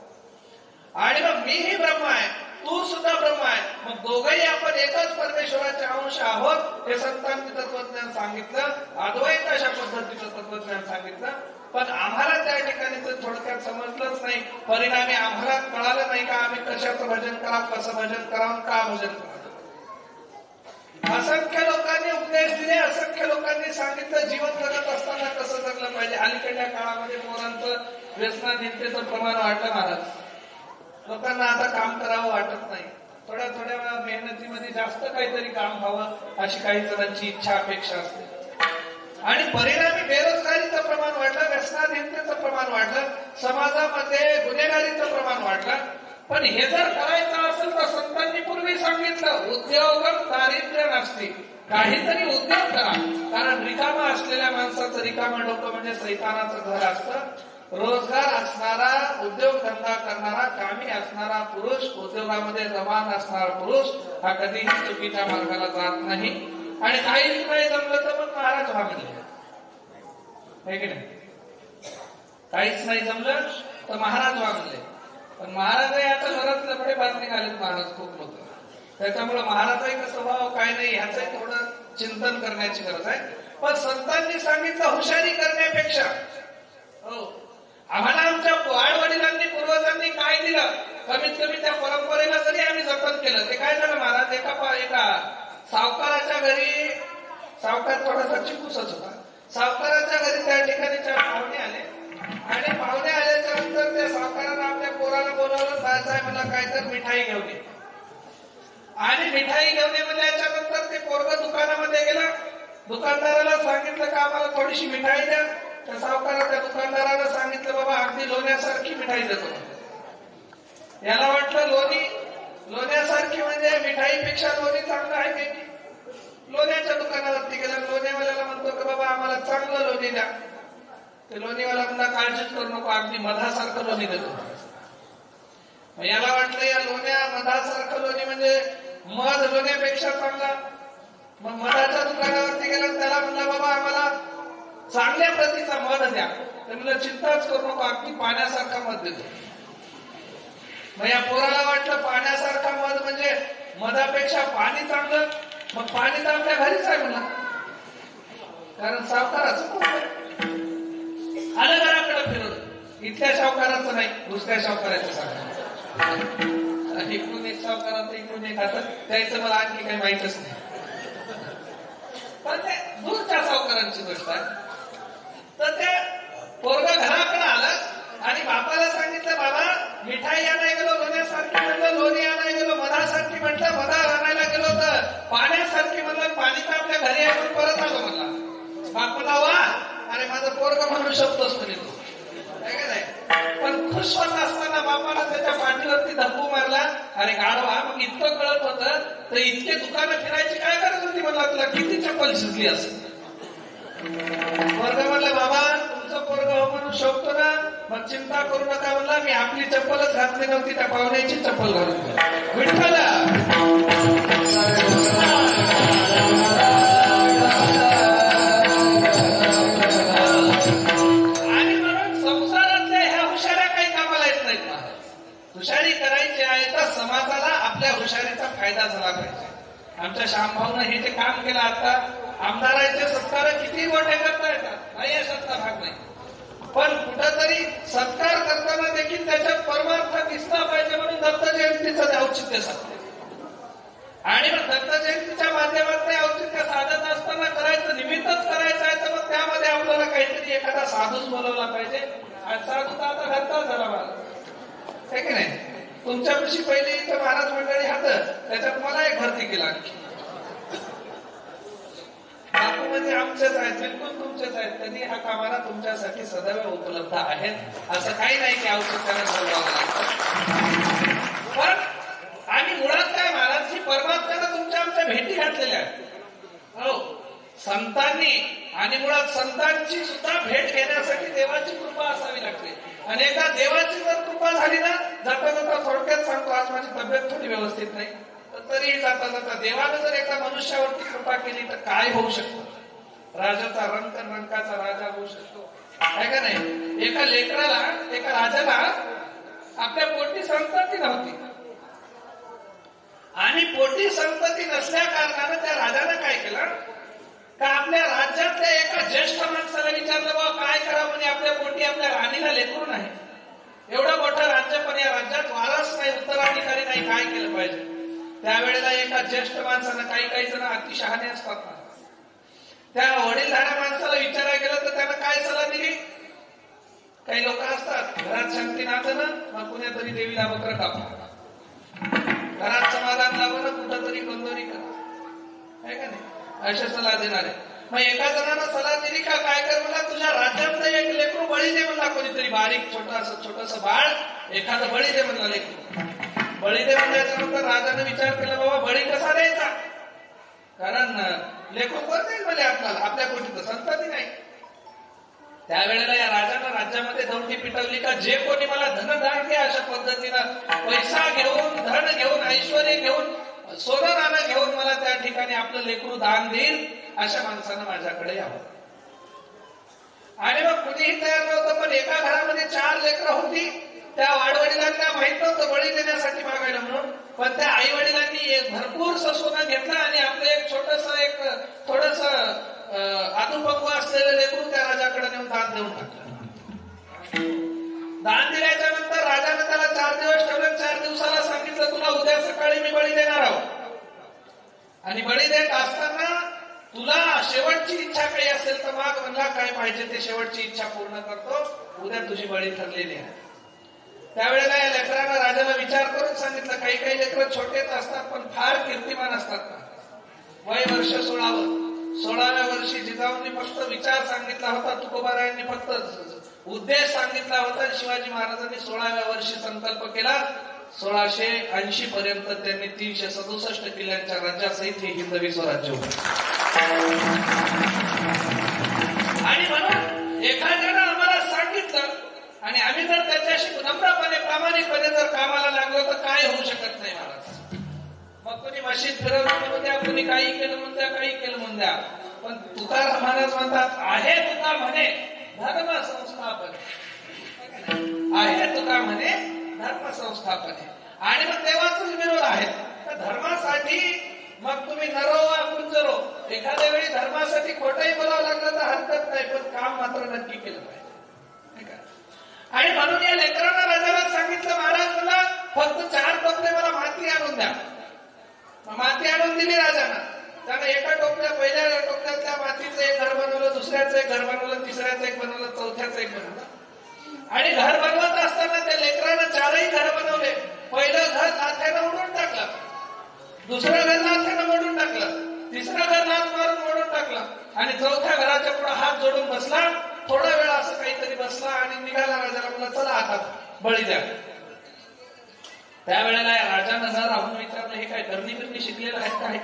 आणि मग मीही ब्रह्म आहे, तू सुद्धा ब्रह्म आहे, मग दोघंही आपण एकच परमेश्वराचे अंश आहोत, हे संतांनी तत्वज्ञान सांगितलं. अद्वैत अशा पद्धतीचं तत्वज्ञान सांगितलं. पण आम्हाला त्या ठिकाणी थोडक्यात समजलंच नाही. परिणामी आम्हाला कळालं नाही का आम्ही कशाचं भजन करावं, कसं भजन करावं, का भजन करावं. असंख्य लोकांनी उपदेश दिले, असंख्य लोकांनी सांगितलं जीवन जगत असताना कसं जगलं पाहिजे. अलीकडल्या काळामध्ये पोरांचं व्यसनाधीनतेचं प्रमाण वाढलं महाराज. लोकांना आता काम करावं वाटत नाही. थोड्या मेहनतीमध्ये जास्त काहीतरी काम व्हावं अशी काही जणांची इच्छा, अपेक्षा असते. आणि परिणामी बेरोजगारीचं प्रमाण वाढलं, व्यसनाधीनतेचं प्रमाण वाढलं, समाजामध्ये गुन्हेगारीचं प्रमाण वाढलं. पण हे जर करायचं असेल तर संतांनी पूर्वी सांगितलं उद्योग दारिद्र्य नसते, काहीतरी उद्योग करा. कारण रिकामा असलेल्या माणसाचं रिकामं डोकं म्हणजे सैतानाचं घर असतं. रोजगार असणारा, उद्योगधंदा करणारा, कामी असणारा पुरुष, उद्योगामध्ये रमान असणारा पुरुष हा कधीही चुकीच्या मार्गाला जात नाही. आणि काहीच नाही जमलं तर मग महाराज व्हा म्हणले, आहे की नाही. काहीच नाही जमलं तर महाराज व्हा म्हणले. पण महाराजही आता बराच लफडे बात निघालेत महाराज खूप लोक. त्याच्यामुळे महाराजांचा स्वभाव काय नाही ह्याचंही थोडं चिंतन करण्याची गरज आहे. पण संतांनी सांगितलं हुशारी करण्यापेक्षा, हो आम्हाला आमच्या वाडवडिलांनी, पूर्वजांनी काय दिलं, कमीत कमी त्या परंपरेला जरी आम्ही जतन केलं. ते काय झालं महाराज, एका सावकाराच्या घरी, सावकार थोडासा चिकूसच होता, सावकाराच्या घरी त्या ठिकाणी 4 पाहुणे आले. आणि पाहुणे आल्याच्या नंतर त्या सावकारानं आपल्या पोराला बोलावलं, साहेब मला काय तर मिठाई घेऊन ये. आणि मिठाई घेऊन ये म्हणल्याच्या नंतर ते पोरगं दुकानामध्ये गेलं. दुकानदाराला सांगितलं का आम्हाला थोडीशी मिठाई द्या. त्या सावकाराच्या दुकानदाराला सांगितलं बाबा अगदी लोण्यासारखी मिठाई देतो. याला वाटलं लोण्यासारखी म्हणजे मिठाईपेक्षा लोणी चांगलं आहे की. लोण्याच्या दुकानावरती गेला, लोणेवाल्याला म्हणतो की बाबा आम्हाला चांगलं लोणी द्या. ते लोणीवाला म्हणला काळजीच करू नको, अगदी मधासारखं लोणी देतो. याला वाटलं या मधासारखं लोणी म्हणजे मध लोण्यापेक्षा चांगला. मग मधाच्या दुकानावरती गेला, त्याला म्हणला बाबा आम्हाला चांगल्या प्रतीचा मध द्या. तर म्हणलं चिंताच करू नको, अगदी पाण्यासारखा मध देतो. मग या पोराला वाटलं पाण्यासारखा मध म्हणजे मधापेक्षा पाणी चांगलं. मग पाणी तर आपल्या घरीच आहे म्हणला, कारण सावकाराचं आलं घराकडे फिरवलं. इथल्या सावकाराचं नाही, दुसऱ्या सावकाराचं सांगा. इकडून एक सावकाराचं इकडून एक असं त्याचं मला आणखी काही माहितच नाही. पण ते दूरच्या सावकारांची गोष्ट आहे. तर ते पोरगं घराकडे आलं आणि बापाला सांगितलं बाबा मिठाई आणायला गेलो लोण्यासारखी म्हणलं, लोणी आणायला गेलो मधासारखी म्हटलं, मधा आणायला गेलो तर पाण्यासारखी म्हणलं, पाणी तर आपल्या घरी आहे परत आलो म्हणला. बापाला वा अरे माझं पोरगं म्हणून शब्दच म्हणे तो, काय काय नाही. पण खुश होत असताना बापाला त्याच्या पाठीवरती धप्पू मारला. अरे गाढवा, मग इतकं कळत होतं तर इतके दुकानं फिरायची काय गरज होती म्हणला, तुला किती चप्पल शिजली असेल. वर्ग म्हणला बाबा तुमचं पोरग हो म्हणून शोभतो ना, मग चिंता करू नका म्हणला, मी आपली चप्पलच घातली नव्हती त्या पाहुण्याची चप्पल घालून विठ्ठला. आणि म्हणून संसारातल्या ह्या हुशाऱ्या काही कामाला येत नाहीत. हुशारी करायची आहे तर समाजाला आपल्या हुशारीचा फायदा झाला पाहिजे. आमच्या श्यामभाऊनं हे जे काम केलं, आता आमदारांचे सत्कार किती मोठे करता येतात, नाही अशातला भाग नाही, पण कुठंतरी सत्कार करताना देखील त्याच्यात परमार्थ दिसला पाहिजे म्हणून दत्त जयंतीचं औचित्य साधते. आणि मग दत्त जयंतीच्या माध्यमातून औचित्य साधत असताना करायचं निमित्तच करायचं आहे, तर मग त्यामध्ये आपल्याला काहीतरी एखादा साधूच बोलवला पाहिजे. आणि साधू तर आता घरचाच झाला मला, हे की नाही. तुमच्यापाशी पहिले इथं महाराज मंडळी हात, त्याच्यात मला एक भरती केला. बापू म्हणजे आमचेच आहेत, बिलकुल तुमचेच आहेत, त्यांनी हा कामाला तुमच्यासाठी सदैव उपलब्ध आहेत. असं काही नाही की औचित्याने बोलवावं लागतं. पण आणि मुळात काय महाराज, ही परमात्म्यानं तुमच्या आमच्या भेटी घातलेल्या आहेत. हो, संतांनी आणि मुळात संतांची सुद्धा भेट घेण्यासाठी देवाची कृपा असावी लागते. आणि एकदा देवाची जर कृपा झाली ना, जाता जाता थोडक्यात सांगतो, आज माझी तब्येत थोडी व्यवस्थित नाही, तरी जाता जाता देवानं जर एका मनुष्यावरती कृपा केली तर काय होऊ शकतो. राजाचा रंक रंकाचा राजा होऊ शकतो, आहे का नाही. एका लेकराला, एका राजाला आपल्या पोटी संतती नव्हती, आणि पोटी संतती नसल्या कारणानं त्या राजानं काय केलं का, आपल्या राज्यातल्या एका ज्येष्ठ माणसाला विचारलं, बाबा काय करावं म्हणे, आपल्या पोटी आपल्या राणीला लेकरू नाही, एवढं मोठं राज्य पण या राज्यात वारस नाही, उत्तराधिकारी नाही, काय केलं पाहिजे. त्यावेळेला एका ज्येष्ठ माणसानं, काही काही जण अतिशहाणे असतात ना, त्या वडीलधाऱ्या माणसाला विचारायला गेलं तर त्यानं काय सल्ला दिली. काही लोक असतात घरात शांती नाचणं, मग कुणीतरी देवीला बकरं कापा, घरात समाधान लावणं, कुठंतरी कंदोरी करा, आहे का नाही, अशा सल्ला देणारे. मग एका जणांना सल्ला दिली का, काय कर म्हणला, तुझ्या राज्यातलं एक लेकरू बळी दे म्हणला, कोणीतरी बारीक छोटस बाळ एखादं बळी दे म्हणला. लेकरू बळी दे म्हणल्याच्या नंतर राजाने विचार केला, बाबा बळी कसा द्यायचा, कारण लेकरू कोण देईल म्हणजे आपल्याला, आपल्या पोटीत संतती नाही. त्यावेळेला या राजानं राज्यामध्ये दौंडी पिटवली का, जे कोणी मला धनदान द्या, अशा पद्धतीनं पैसा घेऊन, धन घेऊन, ऐश्वर घेऊन, सोनं नाणं घेऊन मला त्या ठिकाणी आपलं लेकरू दान देईल, अशा माणसानं माझ्याकडे यावं. आणि मग कुणीही तयार नव्हतं. पण एका घरामध्ये 4 लेकरं होती. त्या वाडवडिलांना माहित नव्हतं बळी देण्यासाठी मागायला म्हणून, पण त्या आई वडिलांनी भरपूर सोनं घेतलं आणि आपलं एक छोटस, एक थोडस आदुपंग असलेलं लेकरू त्या राजाकडे नेऊन दान देऊन टाकलं. दान दिल्याच्या नंतर राजाने त्याला 4 दिवस ठेवलं. 4 दिवसाला सांगितलं, तुला उद्या सकाळी मी बळी देणार आहोत, आणि बळी देत असताना तुला शेवटची इच्छा काही असेल तर माग, म्हणला काय पाहिजे ते शेवटची इच्छा पूर्ण करतो, उद्या तुझी बळी ठरलेली आहे. त्यावेळेला या लेकरांना राजाला विचार करून सांगितलं, काही काही लेकरं छोटेच असतात पण फार कीर्तिमान असतात. वय वर्ष 16व्या वर्षी जिजाऊंनी फक्त विचार सांगितला होता, तुकोबारायांनी फक्त उद्देश सांगितला होता. शिवाजी महाराजांनी 16व्या वर्षी संकल्प केला. 1680 पर्यंत त्यांनी 367 किल्ल्यांच्या राज्यासहित हे हिंदवी स्वराज्य होतं. आणि म्हणून एखाद्यानं आम्हाला सांगितलं आणि आम्ही जर त्याच्याशी नम्रपणे प्रामाणिकपणे जर कामाला लागलो तर काय होऊ शकत नाही महाराज. मग कोणी मशीद फिरवलं म्हणून द्या, कोणी काही केलं म्हणून द्या, काही केलं म्हणून द्या, पण तुकाराम महाराज म्हणतात, आहे तुका म्हणे धर्म संस्थापन, आहे तुका म्हणे धर्म संस्थापन. आणि मग देवाचाच विरोध आहे. तर धर्मासाठी मग तुम्ही नरो वा कुंजरो, एखाद्या वेळी धर्मासाठी खोटंही बोलावं लागलं तर हरकत नाही, पण काम मात्र नक्की केलं पाहिजे. आणि म्हणून या लेकरांना राजाला सांगितलं, महाराज मला फक्त 4 टोपले मला माती आणून द्या. माती आणून दिली राजानं. त्यानं एका टोपल्या, पहिल्या टोपल्यातल्या मातीचं एक घर बनवलं, दुसऱ्याचं एक घर बनवलं, तिसऱ्याचं एक बनवलं, चौथ्याचं एक बनवलं. आणि घर बनवत असताना त्या लेकरानं 4ही घर बनवले. पहिलं घर लाथ्यानं उडून टाकलं, दुसरं घर लाथ्यानं मोडून टाकलं, तिसरं घर लाथ मारून मोडून टाकलं, आणि चौथ्या घराच्या पुढे हात जोडून बसला थोडा वेळ असं काहीतरी बसला आणि निघाला. राजाला म्हणला चला आता बळी द्या. त्यावेळेला राजानं जर राहून विचारलं हे काय करणी बिरणी शिकलेलं आहे काय?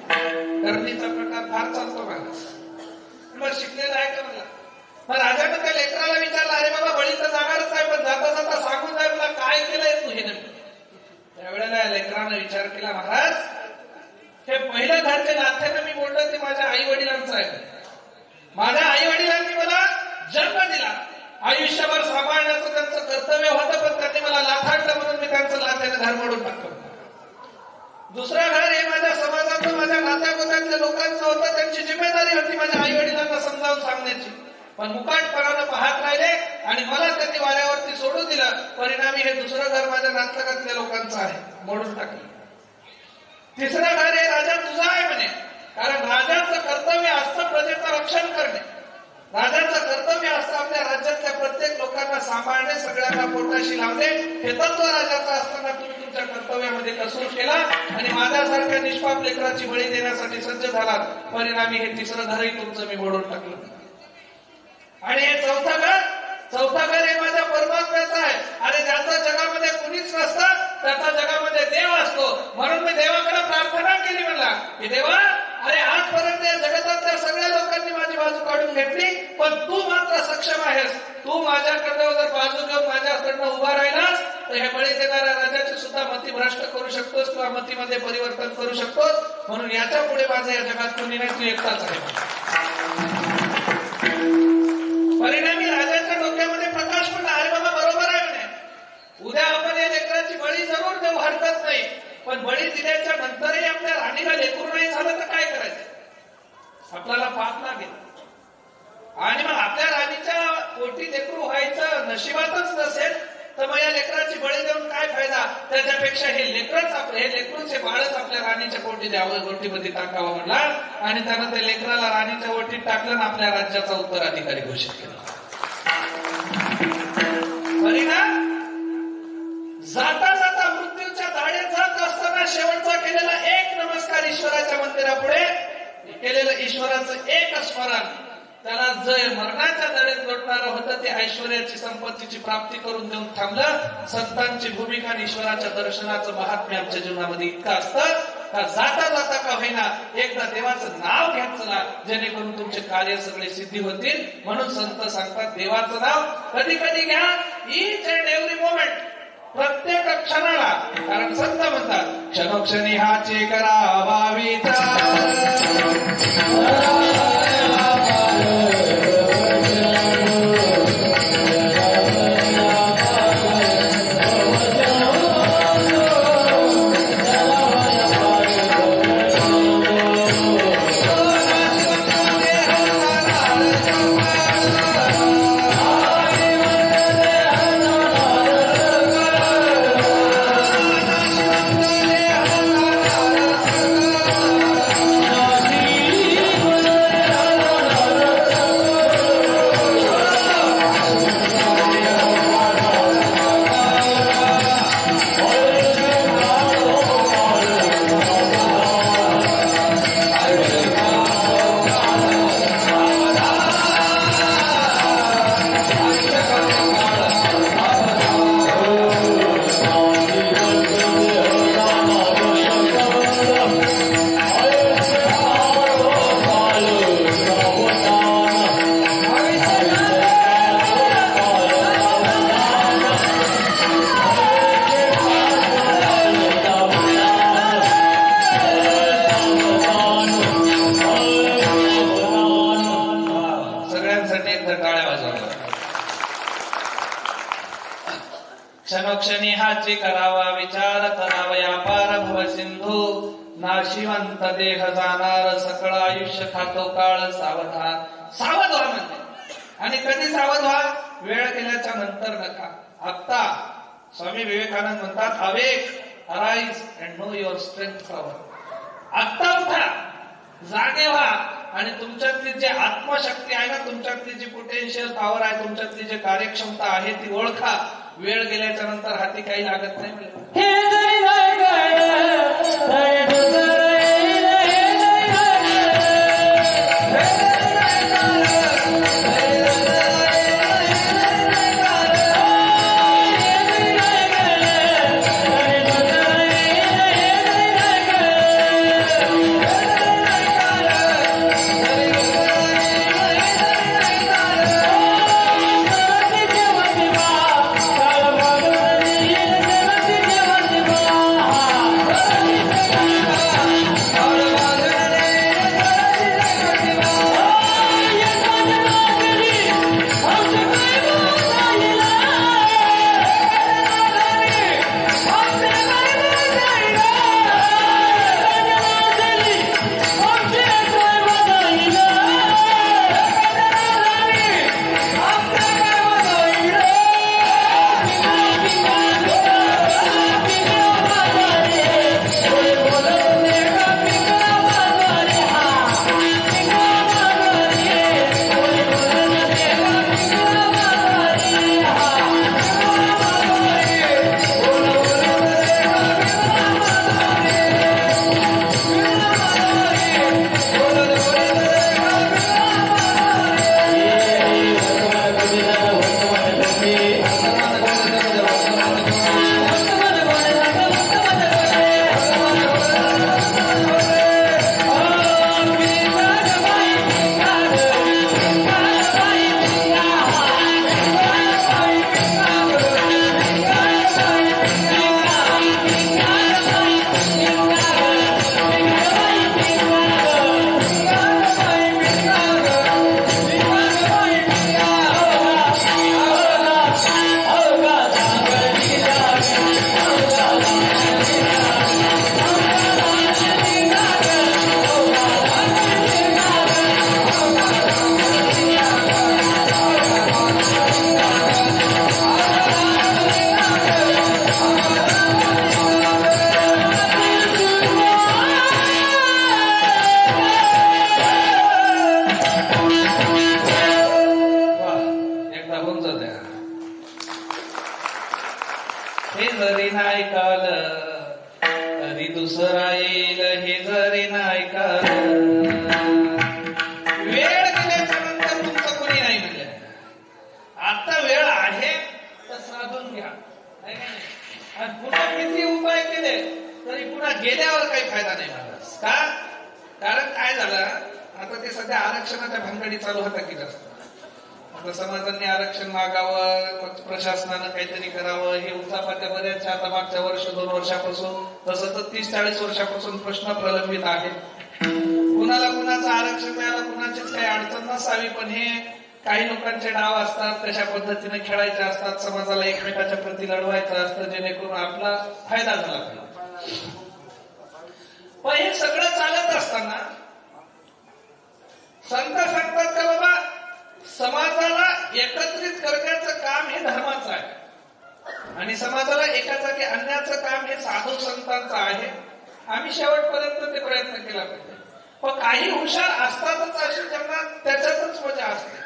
करणीचा प्रकार फार चालतो माणूस, मग शिकलेला आहे का म्हणला. मग राजानं त्या लेकराला विचारलं अरे बाबा बळी तर जाणारच आहे पण जाता जाता सांगून जाय मला काय केलंय तू हे नक्की. त्यावेळेला लेकरानं विचार केला महाराज हे पहिलं घर जे नात्यानं मी बोललो ते माझ्या आई वडिलांचं आहे. माझ्या आई वडिलांनी मला जन्म दिला, आयुष्यभर सांभाळण्याचं त्यांचं कर्तव्य होतं पण त्यांनी मला लाथाडलं म्हणून मी त्यांचं लाथ्यानं घर मोडून टाकलं. दुसरं घर हे माझ्या समाजातलं माझ्या नात्यागोत्यातल्या लोकांचं होतं, त्यांची जिम्मेदारी होती माझ्या आई वडिलांना समजावून सांगण्याची. पण मुकाटपणानं पाहत राहिले आणि मला त्यांनी वाऱ्यावरती सोडून दिलं. परिणामी हे दुसरं घर माझ्या नातलगातल्या लोकांचं आहे, मोडून टाकलं. तिसरं घर हे राजा तुझं आहे म्हणे, कारण राजाचं कर्तव्य असतं प्रजेचं रक्षण करणे. राजाचं कर्तव्य असतं आपल्या राज्यातल्या प्रत्येक लोकांना सांभाळणे, सगळ्यांना पोटाशी लावणे. हे तत्व राजाचं असताना तुम्ही तुमच्या कर्तव्यामध्ये कसूर केला आणि माझ्यासारख्या निष्पाप लेकराची बळी देण्यासाठी सज्ज झालात. परिणामी हे तिसरं घरही तुमचं मी मोडून टाकलं. आणि हे चौथं घर हे माझ्या परमात्म्याचं आहे. अरे ज्याचं जगामध्ये कुणीच नसतं त्याचा जगामध्ये देव असतो. म्हणून मी देवाकडे प्रार्थना केली म्हणला की देवा अरे आजपर्यंत या जगतातल्या सगळ्या लोकांनी माझी बाजू काढून घेतली पण तू मात्र सक्षम आहेस. तू माझ्याकडे जर बाजू घेऊन माझ्याकडनं उभा राहिलास तर हे बळी देणाऱ्या राजाची सुद्धा मती भ्रष्ट करू शकतोस किंवा मतीमध्ये परिवर्तन करू शकतोस. म्हणून याच्या पुढे माझं या जगात कोणी नाही, तू एकटाच आहे. परिणामी राजाच्या डोक्यामध्ये प्रकाश पडला. अरे बाबा बरोबर आहे म्हणे, उद्या आपण या लेकराची बळी जरूर देऊ हरकत नाही, पण बळी दिल्याच्या नंतरही आपल्या राणीला लेकरू नाही झालं तर काय करायचं? आपल्याला पाप लागेल. आणि मग आपल्या राणीच्या पोटी लेकरू व्हायचं नशिबातच नसेल तर मग या लेकराची बळी देऊन काय फायदा? त्याच्यापेक्षा हे लेकरूच हे बाळच आपल्या राणीच्या पोटी द्यावं, गोटीमध्ये टाकावं म्हणला. आणि त्यानं त्या लेकराला राणीच्या ओटीत टाकलं आणि आपल्या राज्याचा उत्तराधिकारी घोषित केला. परिणाम जाता जाता मृत्यूच्या दाढेत जात असताना शेवटचा केलेला एक नमस्कार ईश्वराच्या मंदिरापुढे केलेलं ईश्वराचं एक स्मरण त्याला जे मरणाच्या दडेत लोटणारं होतं ते ऐश्वर्याची संपत्तीची प्राप्ती करून देऊन थांबलं. संतांची भूमिका आणि ईश्वराच्या दर्शनाचं महात्म्य आमच्या जीवनामध्ये इतकं असतं का जाता जाता का होईना एकदा देवाचं नाव घ्यात चला जेणेकरून तुमचे कार्य सगळे सिद्धी होतील. म्हणून संत सांगतात देवाचं नाव कधी कधी घ्या, ईच अँड एव्हरी मोमेंट, प्रत्येक क्षणाला. कारण संत म्हणतात क्षणोक्षणी हाचे करावा विचार. क्षणोक्षणी हाची करावा विचार करावया पार भव सिंधू. नाशिवंत देह जाणार सकळ आयुष्य खातो काळ सावधान. सावध व्हा म्हणते. आणि कधी सावध व्हा? वेळ गेल्याच्या नंतर नका, आत्ता. स्वामी विवेकानंद म्हणतात awake arise and know your strength power. आत्ता उठा, जागे व्हा आणि तुमच्यातली जी आत्मशक्ती आहे ना, तुमच्यातली जी पोटेन्शियल पॉवर आहे, तुमच्यातली जी कार्यक्षमता आहे ती ओळखा. वेळ गेल्याच्या नंतर हाती काही लागत नाही. हे आता ते सध्या आरक्षणाच्या भानगडी चालू होता की जास्त. आता समाजांनी आरक्षण मागावं, प्रशासनानं काहीतरी करावं, हे उचापात्या बऱ्याचशा आता मागच्या वर्ष 2 वर्षापासून, तसं तर 30-40 वर्षापासून प्रश्न प्रलंबित आहेत. कुणाला कुणाचं आरक्षण मिळालं, कुणाचीच काही अडचण नसावी, पण हे काही लोकांचे डाव असतात, तशा पद्धतीने खेळायचे असतात, समाजाला एकमेकाच्या प्रती लढवायचं असतं, जेणेकरून आपला फायदा झाला पाहिजे. पण हे सगळं चालत असताना संत सांगतात का बाबा समाजाला एकत्रित करण्याचं काम हे धर्माचं आहे आणि समाजाला एका जागी आणण्याचं काम हे साधू संतांचं आहे. आम्ही शेवटपर्यंत ते प्रयत्न केला पाहिजे. पण काही हुशार असतातच असे ज्यांना त्याच्यातच मजा असते.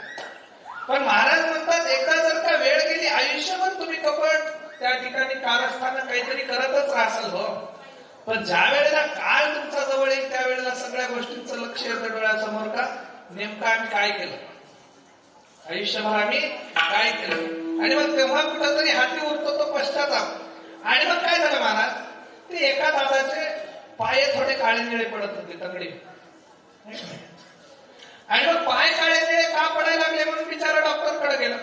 पण महाराज म्हणतात एकदा जर का वेळ गेली, आयुष्यभर तुम्ही कपट त्या ठिकाणी कारस्थानं काहीतरी करतच राहाल हो. पण ज्या वेळेला काळ तुमच्या जवळ येईल त्यावेळेला सगळ्या गोष्टींचं लक्ष येतं डोळ्यासमोर का नेमकं आम्ही काय केलं, आयुष्यभर आम्ही काय केलं. आणि मग तेव्हा कुठंतरी हाती उरतो तो पश्चाताप. आणि मग काय झालं महाराज, ते एका दादाचे पाय थोडे काळे निळे पडत होते तगडे. आणि मग पाय काळे निळे का पडायला लागले म्हणून बिचारा डॉक्टरकडे गेला.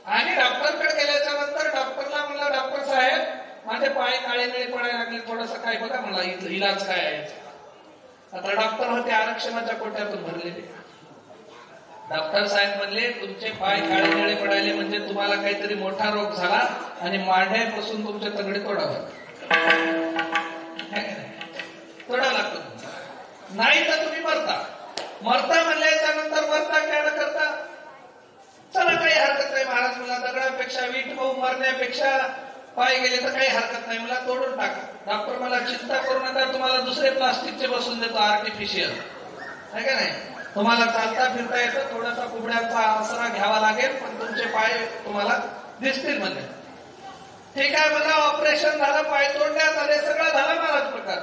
आणि डॉक्टरकडे गेल्याच्या नंतर डॉक्टरला म्हणलं, डॉक्टर साहेब माझे पाय काळे निळे पडायला लागले, थोडंसं काय बघा मला, इलाज काय आहे. आता डॉक्टर होते आरक्षणाच्या कोट्यातून भरलेले. डॉक्टर साहेब म्हणले तुमचे पाय काळे निळे पडायले म्हणजे तुम्हाला काहीतरी मोठा रोग झाला आणि मांड्यापासून तुमचे तगडे तोडावं तोडा लागतो, नाही तर तुम्ही मरता म्हणल्याच्या नंतर मरता काय करता, चला काही हरकत नाही. महाराज मला दगडापेक्षा वीट होऊन मरण्यापेक्षा पाय गेले तर काही हरकत नाही, मला तोडून टाका. डॉक्टर मला चिंता करू नका, तुम्हाला दुसरे प्लास्टिकचे बसून देतो आर्टिफिशियल, आहे का नाही. तुम्हाला चालता फिरता येतं, थोडासा कुबड्यांचा आसरा घ्यावा लागेल, पण तुमचे पाय तुम्हाला दिसतील म्हणजे. ठीक आहे, मला ऑपरेशन झालं, पाय तोडण्यात आले, सगळं झालं महाराज प्रकार.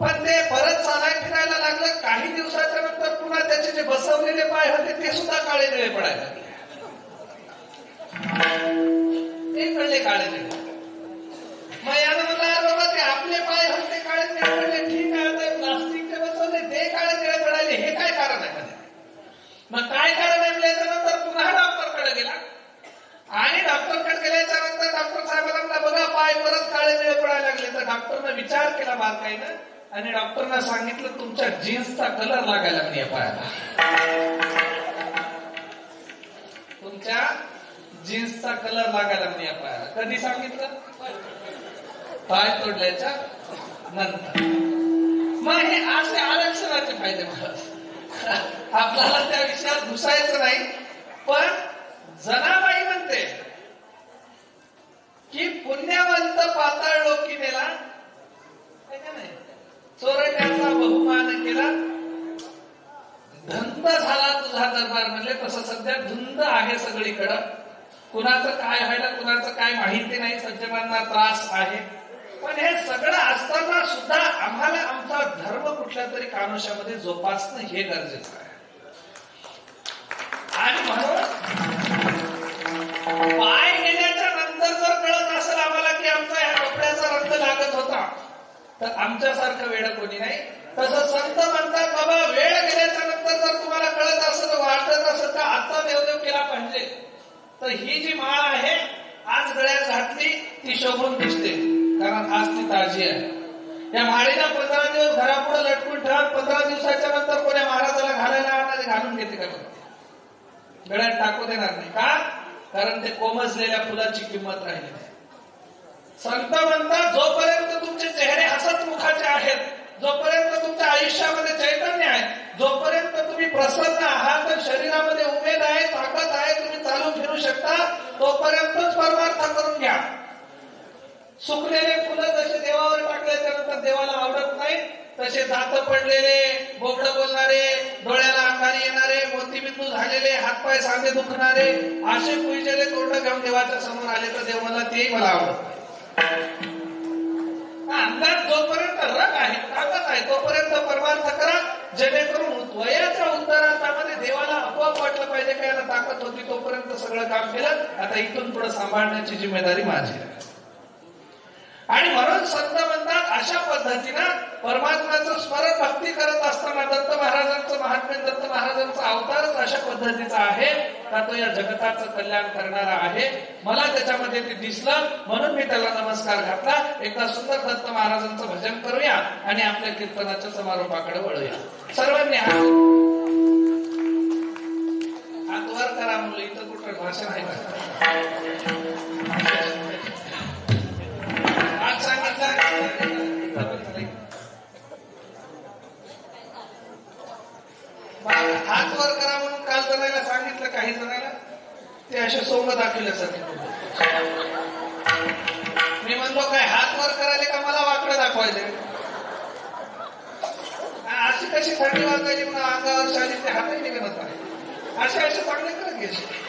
पण ते परत चालाय फिरायला लागलं. काही दिवसाच्या नंतर पुन्हा त्याचे जे बसवलेले पाय होते ते सुद्धा काळे निळे पडायला लागले. ते कळले काळे निळे. मग यानं म्हणलं बाबा ते आपले पाय होते काळे निळे पडले, ठीक आहे, आता प्लास्टिकचे बसवले ते काळे निळे पडायले, हे काय कारण आहे का. मग काय कारण आहे म्हटल्याच्या नंतर पुन्हा डॉक्टरकडे गेला. आणि डॉक्टरकडे गेल्याच्या नंतर डॉक्टर साहेबांना म्हणला बघा पाय परत काळे निळे पडायला लागले. तर डॉक्टरनं विचार केला बारकाईनं आणि डॉक्टरना सांगितलं तुमच्या जीन्सचा कलर लागायला नाही या पायाला, तुमच्या जीन्सचा कलर लागायला नाही या पायाला. कधी सांगितलं, पाय तोडल्याच्या नंतर. मग हे असे आरक्षणाचे फायदे मला आपल्याला त्या विषयात घुसायचं नाही. पण जनाबाई म्हणते की पुण्यवंत पाताळ लोकी नेला, नाही चोरट्याचा बहुमान केला, धंद झाला तुझा दरबार. म्हणले तसं सध्या धुंद आहे सगळीकडं, कुणाचं काय व्हायला कुणाचं काय माहिती नाही, सज्जनांना त्रास आहे. पण हे सगळं असताना सुद्धा आम्हाला आमचा धर्म कुठल्या तरी कानुष्यामध्ये जोपासणं हे गरजेचं आहे. आणि म्हणून पाय गेल्याच्या नंतर जर कळत असेल आम्हाला की आमचा ह्या कपड्याचा रंग लागत होता तर आमच्यासारखं वेळ कोणी नाही. तसं संत म्हणतात बाबा वेळ गेल्याच्या नंतर जर तुम्हाला कळत असेल वाटत असेल तर आता देवदेव केला पाहिजे. तर ही जी माळ आहे आज गळ्यात घातली ती शोभून दिसते कारण आज ती ताजी आहे. या माळीला 15 दिवस घरापुढे लटकून ठेवा, 15 दिवसाच्या नंतर कोण्या महाराजाला घालायला आणणारे घालून घेते का, गळ्यात टाकू देणार नाही का, कारण ते कोमजलेल्या फुलाची किंमत राहिली नाही. संत म्हणतात जोपर्यंत तुमचे चेहरे हसतमुखाचे आहेत, जोपर्यंत तुमच्या आयुष्यामध्ये चैतन्य आहे, जोपर्यंत तुम्ही प्रसन्न आहात, शरीरामध्ये उमेद आहे, ताकद आहे, तुम्ही चालू फिरू शकता, तोपर्यंतच परमार्थ करून घ्या. सुकलेले फुलं जसे देवावर टाकल्याच्या नंतर देवाला आवडत नाही, तसे दात पडलेले, बोबड बोलणारे, डोळ्याला अंगारी येणारे, मोतीबिंदू झालेले, हातपाय सांधे दुखणारे असे पूजेले तोंड घेऊन देवाच्या समोर आले तर देव मला तेही मला आवडत. अंगात जोपर्यंत रग आहे, ताकद आहे, तोपर्यंत परमार्थ करा, जेणेकरून वयाच्या उत्तरार्थामध्ये देवाला आपोआप वाटलं पाहिजे का याला ताकद होती, तोपर्यंत सगळं काम केलं, आता इथून पुढे सांभाळण्याची जिम्मेदारी माझी आहे. आणि म्हणून संत म्हणतात अशा पद्धतीनं परमात्म्याचं स्मरण भक्ती करत असताना दत्त महाराजांचं महात्म्य, दत्त महाराजांचा अवतारच अशा पद्धतीचा आहे का तो या जगताचं कल्याण करणारा आहे. मला त्याच्यामध्ये ते दिसलं म्हणून मी त्याला नमस्कार घातला. एकदा सुंदर दत्त महाराजांचं भजन करूया आणि आपल्या कीर्तनाच्या समारोपाकडे वळूया. सर्वांनी हात वर करा. मुलं इथं कुठं भाषण आहे का? आज सांगितलं हात वर करा म्हणून काल जणायला सांगितलं. काही जणायला ते असे सोंग दाखवल्यासारखे. मी म्हणलो काय हात वर करायले का मला वाकडं दाखवायचे? अशी कशी थंडी वाजायची म्हणून अंगावर शाली ते हातही निघत आहे. असे चांगले करत घ्यायचे.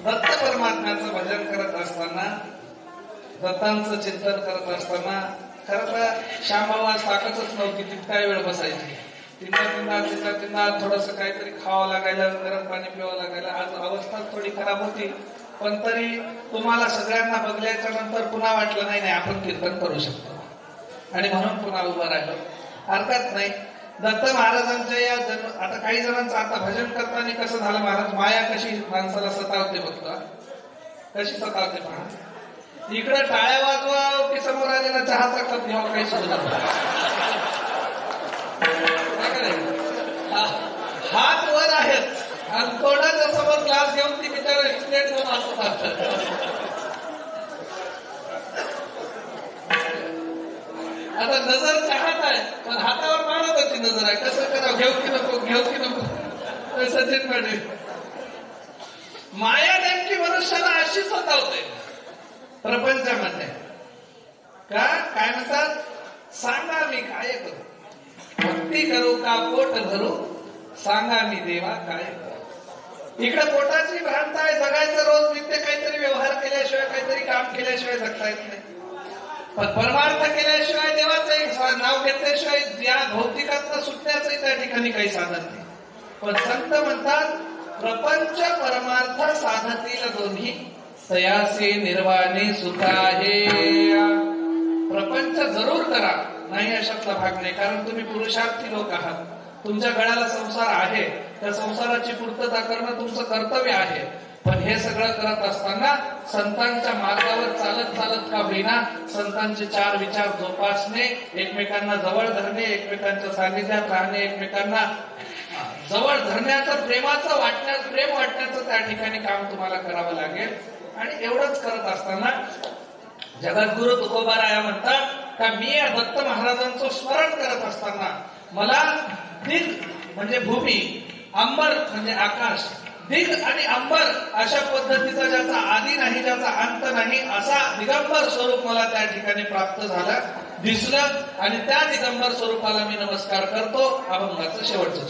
दत्त परमात्म्याचं भजन करत असताना, दत्तांचं चिंतन करत असताना खरं तर श्यामबाबा ताकदच नव्हती. तितका वेळ बसायची. तिंदा थोडस काहीतरी खावं लागायला, गरम पाणी प्यावं लागायला. आज अवस्था थोडी खराब होती, पण तरी तुम्हाला सगळ्यांना बघल्याच्या नंतर पुन्हा वाटलं नाही आपण कीर्तन करू शकतो, आणि म्हणून पुन्हा उभं राहिलो. हरकत नाही. दत्त महाराजांच्या या आता काही जणांचं आता भजन करताना कसं झालं महाराज, माया कशी माणसाला सतावते बघतो, कशी सतावते पहा. इकडे टाळ्या वाजवा की समोर आलेला चहाचा कप घ्यावा, काही सुद्धा हात वर आहेत आणि तोंडाच्या समोर ग्लास घेऊन ती बिचारा एक्सप्लेट घेऊन असतात. आता नजर चाहत आहे पण हातावर महाराजांची नजर आहे, कसं करा, घेऊ की नको, घेऊ की नको. सचिन पाटील, माया नेमकी मनुष्याला अशी सतावते प्रपंचामध्ये का, काय म्हणतात, सांगा मी काय करू, भक्ती करू का पोट भरू, सांगा मी देवा काय करू. इकडे पोटाची भ्रांत आहे, जगायचं रोज नित्य काहीतरी व्यवहार केल्याशिवाय, काहीतरी काम केल्याशिवाय जगता येत नाही. पण परमार्थ केल्याशिवाय, देवाचं नाव घेतल्याशिवाय या भौतिकातनं सुटण्याचंही त्या ठिकाणी काही साधन नाही. पण संत म्हणतात प्रपंच परमार्थ साधतील दोन्ही, तयासे निर्वाणे सुख आहे. प्रपंच जरूर करा, नाही अशातला भाग नाही, कारण तुम्ही पुरुषार्थी लोक आहात. तुमच्या गळ्याला संसार आहे, त्या संसाराची पूर्तता करणं तुमचं कर्तव्य आहे. पण हे सगळं करत असताना संतांच्या मार्गावर चालत चालत का होईना संतांचे चार विचार जोपासणे, एकमेकांना जवळ धरणे, एकमेकांच्या सानिध्यात राहणे, एकमेकांना जवळ धरण्याचं, प्रेम वाटण्याचं त्या ठिकाणी काम तुम्हाला करावं लागेल. आणि एवढंच करत असताना जगद्गुरु तुकोबाराया म्हणतात का मी या दत्त महाराजांचं स्मरण करत असताना मला दिग म्हणजे भूमी, अंबर म्हणजे आकाश, दिग आणि अंबर अशा पद्धतीचा ज्याचा आदी नाही, ज्याचा अंत नाही, असा दिगंबर स्वरूप मला त्या ठिकाणी प्राप्त झालं, दिसलं. आणि त्या दिगंबर स्वरूपाला मी नमस्कार करतो. अभंगाचं शेवटचं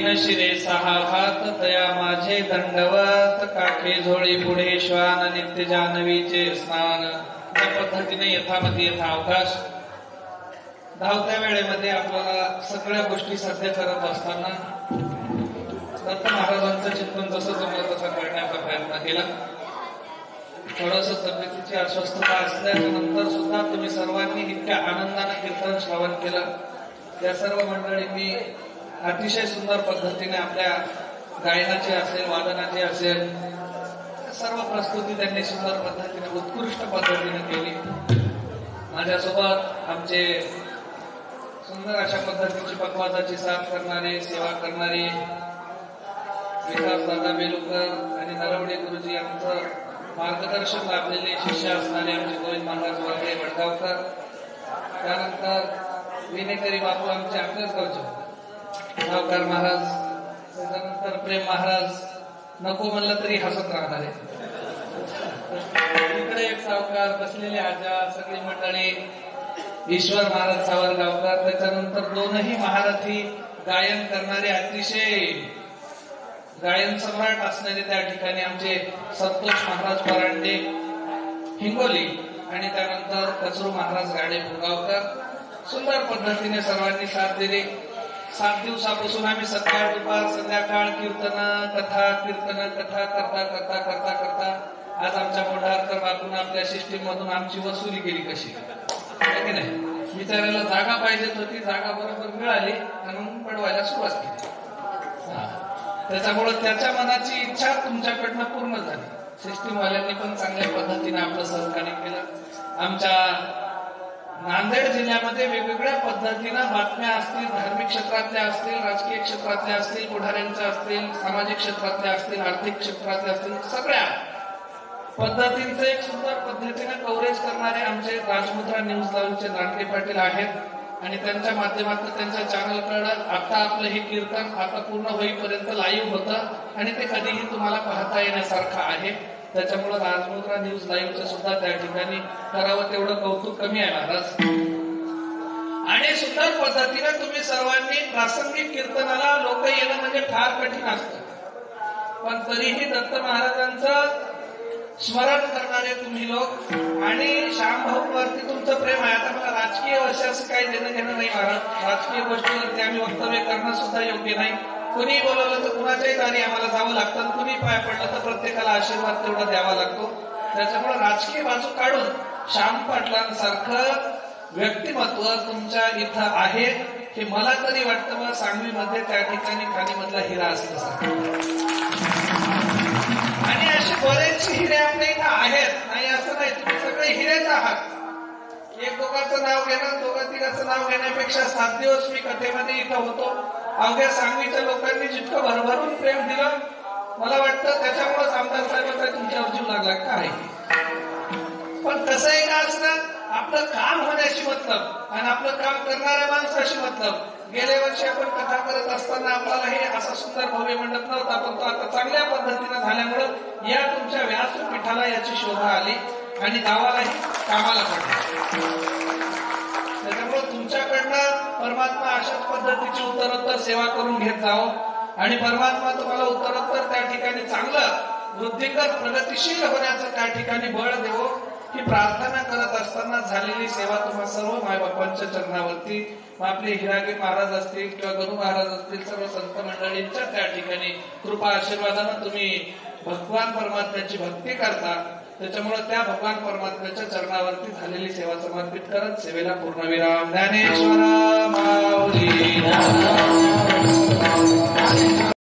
तीन शिरे सहा हात तया माझे दंडवत काखे झोळी पुढे श्वान नित्य जान्हवीचे स्नान. या पद्धतीने यथामती यथावकाश धावत्या वेळेमध्ये आपल्याला सगळ्या गोष्टी साध्य करत असताना दत्त महाराजांचं चिंतन जसं जमलं तसं करण्याचा प्रयत्न केला. थोडस तब्येतीची अस्वस्थता असल्याच्या नंतर सुद्धा तुम्ही सर्वांनी इतक्या आनंदाने कीर्तन श्रवण केलं. या सर्व मंडळींनी अतिशय सुंदर पद्धतीने आपल्या गायनाची असेल वादनाची असेल सर्व प्रस्तुती त्यांनी सुंदर पद्धतीने उत्कृष्ट पद्धतीने केली. माझ्यासोबत आमचे सुंदर अशा पद्धतीची पकवाजाची साथ करणारे सेवा करणारे विकास दादा बेलुकर आणि नरवडे गुरुजी यांचं मार्गदर्शन लाभलेले शिष्य असणारे आमचे गोविंद महाराज वगैरे वडगावकर. त्यानंतर विनेकरी बापू आमचे आपल्याच गावचे गावकर महाराज. त्यानंतर प्रेम महाराज नको म्हणलं तरी हसत राहणारे. इकडे एक सावकार बसलेले आजा सगळी मंडळी ईश्वर महाराज सावरगावकर. त्याच्यानंतर दोनही महारथी गायन करणारे अतिशय गायन सम्राट असणारे त्या ठिकाणी आमचे संतोष महाराज परांडे हिंगोली आणि त्यानंतर कचरू महाराज गाडे भुगावकर. सुंदर पद्धतीने सर्वांनी साथ दिली. 7 दिवसापासून आम्ही सकाळ दुपार संध्याकाळ कीर्तन कथा कथा करता करता करता करता आज आमच्या मोढारकर बापून आपल्या सिस्टीम मधून आमची वसुली केली. कशी की नाही विचारायला जागा पाहिजेत होती. जागा बरोबर मिळाली आणि मग पडवायला सुरुवात केली. त्याच्यामुळे त्याच्या मनाची इच्छा तुमच्याकडनं पूर्ण झाली. सिस्टीम वाल्यांनी पण चांगल्या पद्धतीने आपलं सहकार्य केलं. आमच्या नांदेड जिल्ह्यामध्ये वेगवेगळ्या पद्धतीनं बातम्या असतील, धार्मिक क्षेत्रातल्या असतील, राजकीय क्षेत्रातल्या असतील, पुढाऱ्यांच्या असतील, सामाजिक क्षेत्रातल्या असतील, आर्थिक क्षेत्रातल्या असतील, सगळ्या पद्धतींचं एक सुंदर पद्धतीने कव्हरेज करणारे आमचे राजमुद्रा न्यूज लाईव्हचे दांडगे पाटील आहेत आणि त्यांच्या माध्यमातून त्यांच्या चॅनलकडे आता आपलं हे कीर्तन आता पूर्ण होईपर्यंत लाईव्ह होतं आणि ते कधीही तुम्हाला पाहता येण्यासारखं आहे. त्याच्यामुळे राजमुद्रा न्यूज लाईव्हचं सुद्धा त्या ठिकाणी करावं तेवढं कौतुक कमी आहे महाराज. आणि सुंदर पद्धतीने तुम्ही सर्वांनी प्रासंगिक कीर्तनाला लोक येणं म्हणजे फार कठीण असतं, पण तरीही दत्त महाराजांचं स्मरण करणारे तुम्ही लोक आणि श्यामभाऊवरती तुमचं प्रेम आहे. आता मला राजकीय वर्षाचं काही देणं घेणं नाही महाराज. राजकीय गोष्टीवरती आम्ही वक्तव्य करणं सुद्धा योग्य नाही. कुणी बोलवलं तर कुणाच्याही दारी आम्हाला जावं लागतं, कुणी पाय पडलं तर प्रत्येकाला आशीर्वाद तेवढा द्यावा लागतो. त्याच्यामुळे राजकीय बाजू काढून श्याम पाटलांसारखं व्यक्तिमत्व तुमच्या इथं आहे हे मला तरी वाटतं. मला सांगलीमध्ये त्या ठिकाणी खाणीमधला हिरा असल्यासारखं आणि असे बरेचसे हिरे आपल्या इथं आहेत. नाही असं नाही, तुम्ही सगळे हिरेच आहात. एक दोघांचं नाव घेणं दोघा तिघांचं नाव घेण्यापेक्षा 7 दिवस मी कथेमध्ये इथं होतो. अवघ्या सांगलीच्या लोकांनी जितकं भरभरून प्रेम दिलं मला वाटतं त्याच्यामुळेच आमदार साहेबांचा तुमच्यावर जीव लागला काय. पण कसंही का असणं आपलं काम होण्याशी मतलब आणि आपलं काम करणाऱ्या माणसाशी मतलब. गेल्या वर्षी आपण कथा करत असताना आपल्याला हे असा सुंदर भव्य मंडप नव्हता, पण तो आता चांगल्या पद्धतीने झाल्यामुळं या तुमच्या व्यासपीठाला याची शोभा आली आणि गावालाही कामाला पडलं. त्याच्यामुळे तुमच्याकडनं परमात्मा अशाच पद्धतीची उत्तरोत्तर सेवा करून घेत जावं आणि परमात्मा तुम्हाला उत्तरोत्तर त्या ठिकाणी चांगलं वृद्धिंगत प्रगतिशील होण्याचं त्या ठिकाणी बळ देवो ही प्रार्थना करत असताना झालेली सेवा तुम्हा सर्व मायबापांच्या चरणावरती आपले हिरागे महाराज असतील किंवा गुरु महाराज असतील सर्व संत मंडळींच्या त्या ठिकाणी कृपा आशीर्वादानं तुम्ही भगवान परमात्म्याची भक्ती करता. त्याच्यामुळे त्या भगवान परमात्म्याच्या चरणावरती झालेली सेवा समर्पित करत सेवेला पूर्णविराम. ज्ञानेश्वर माऊली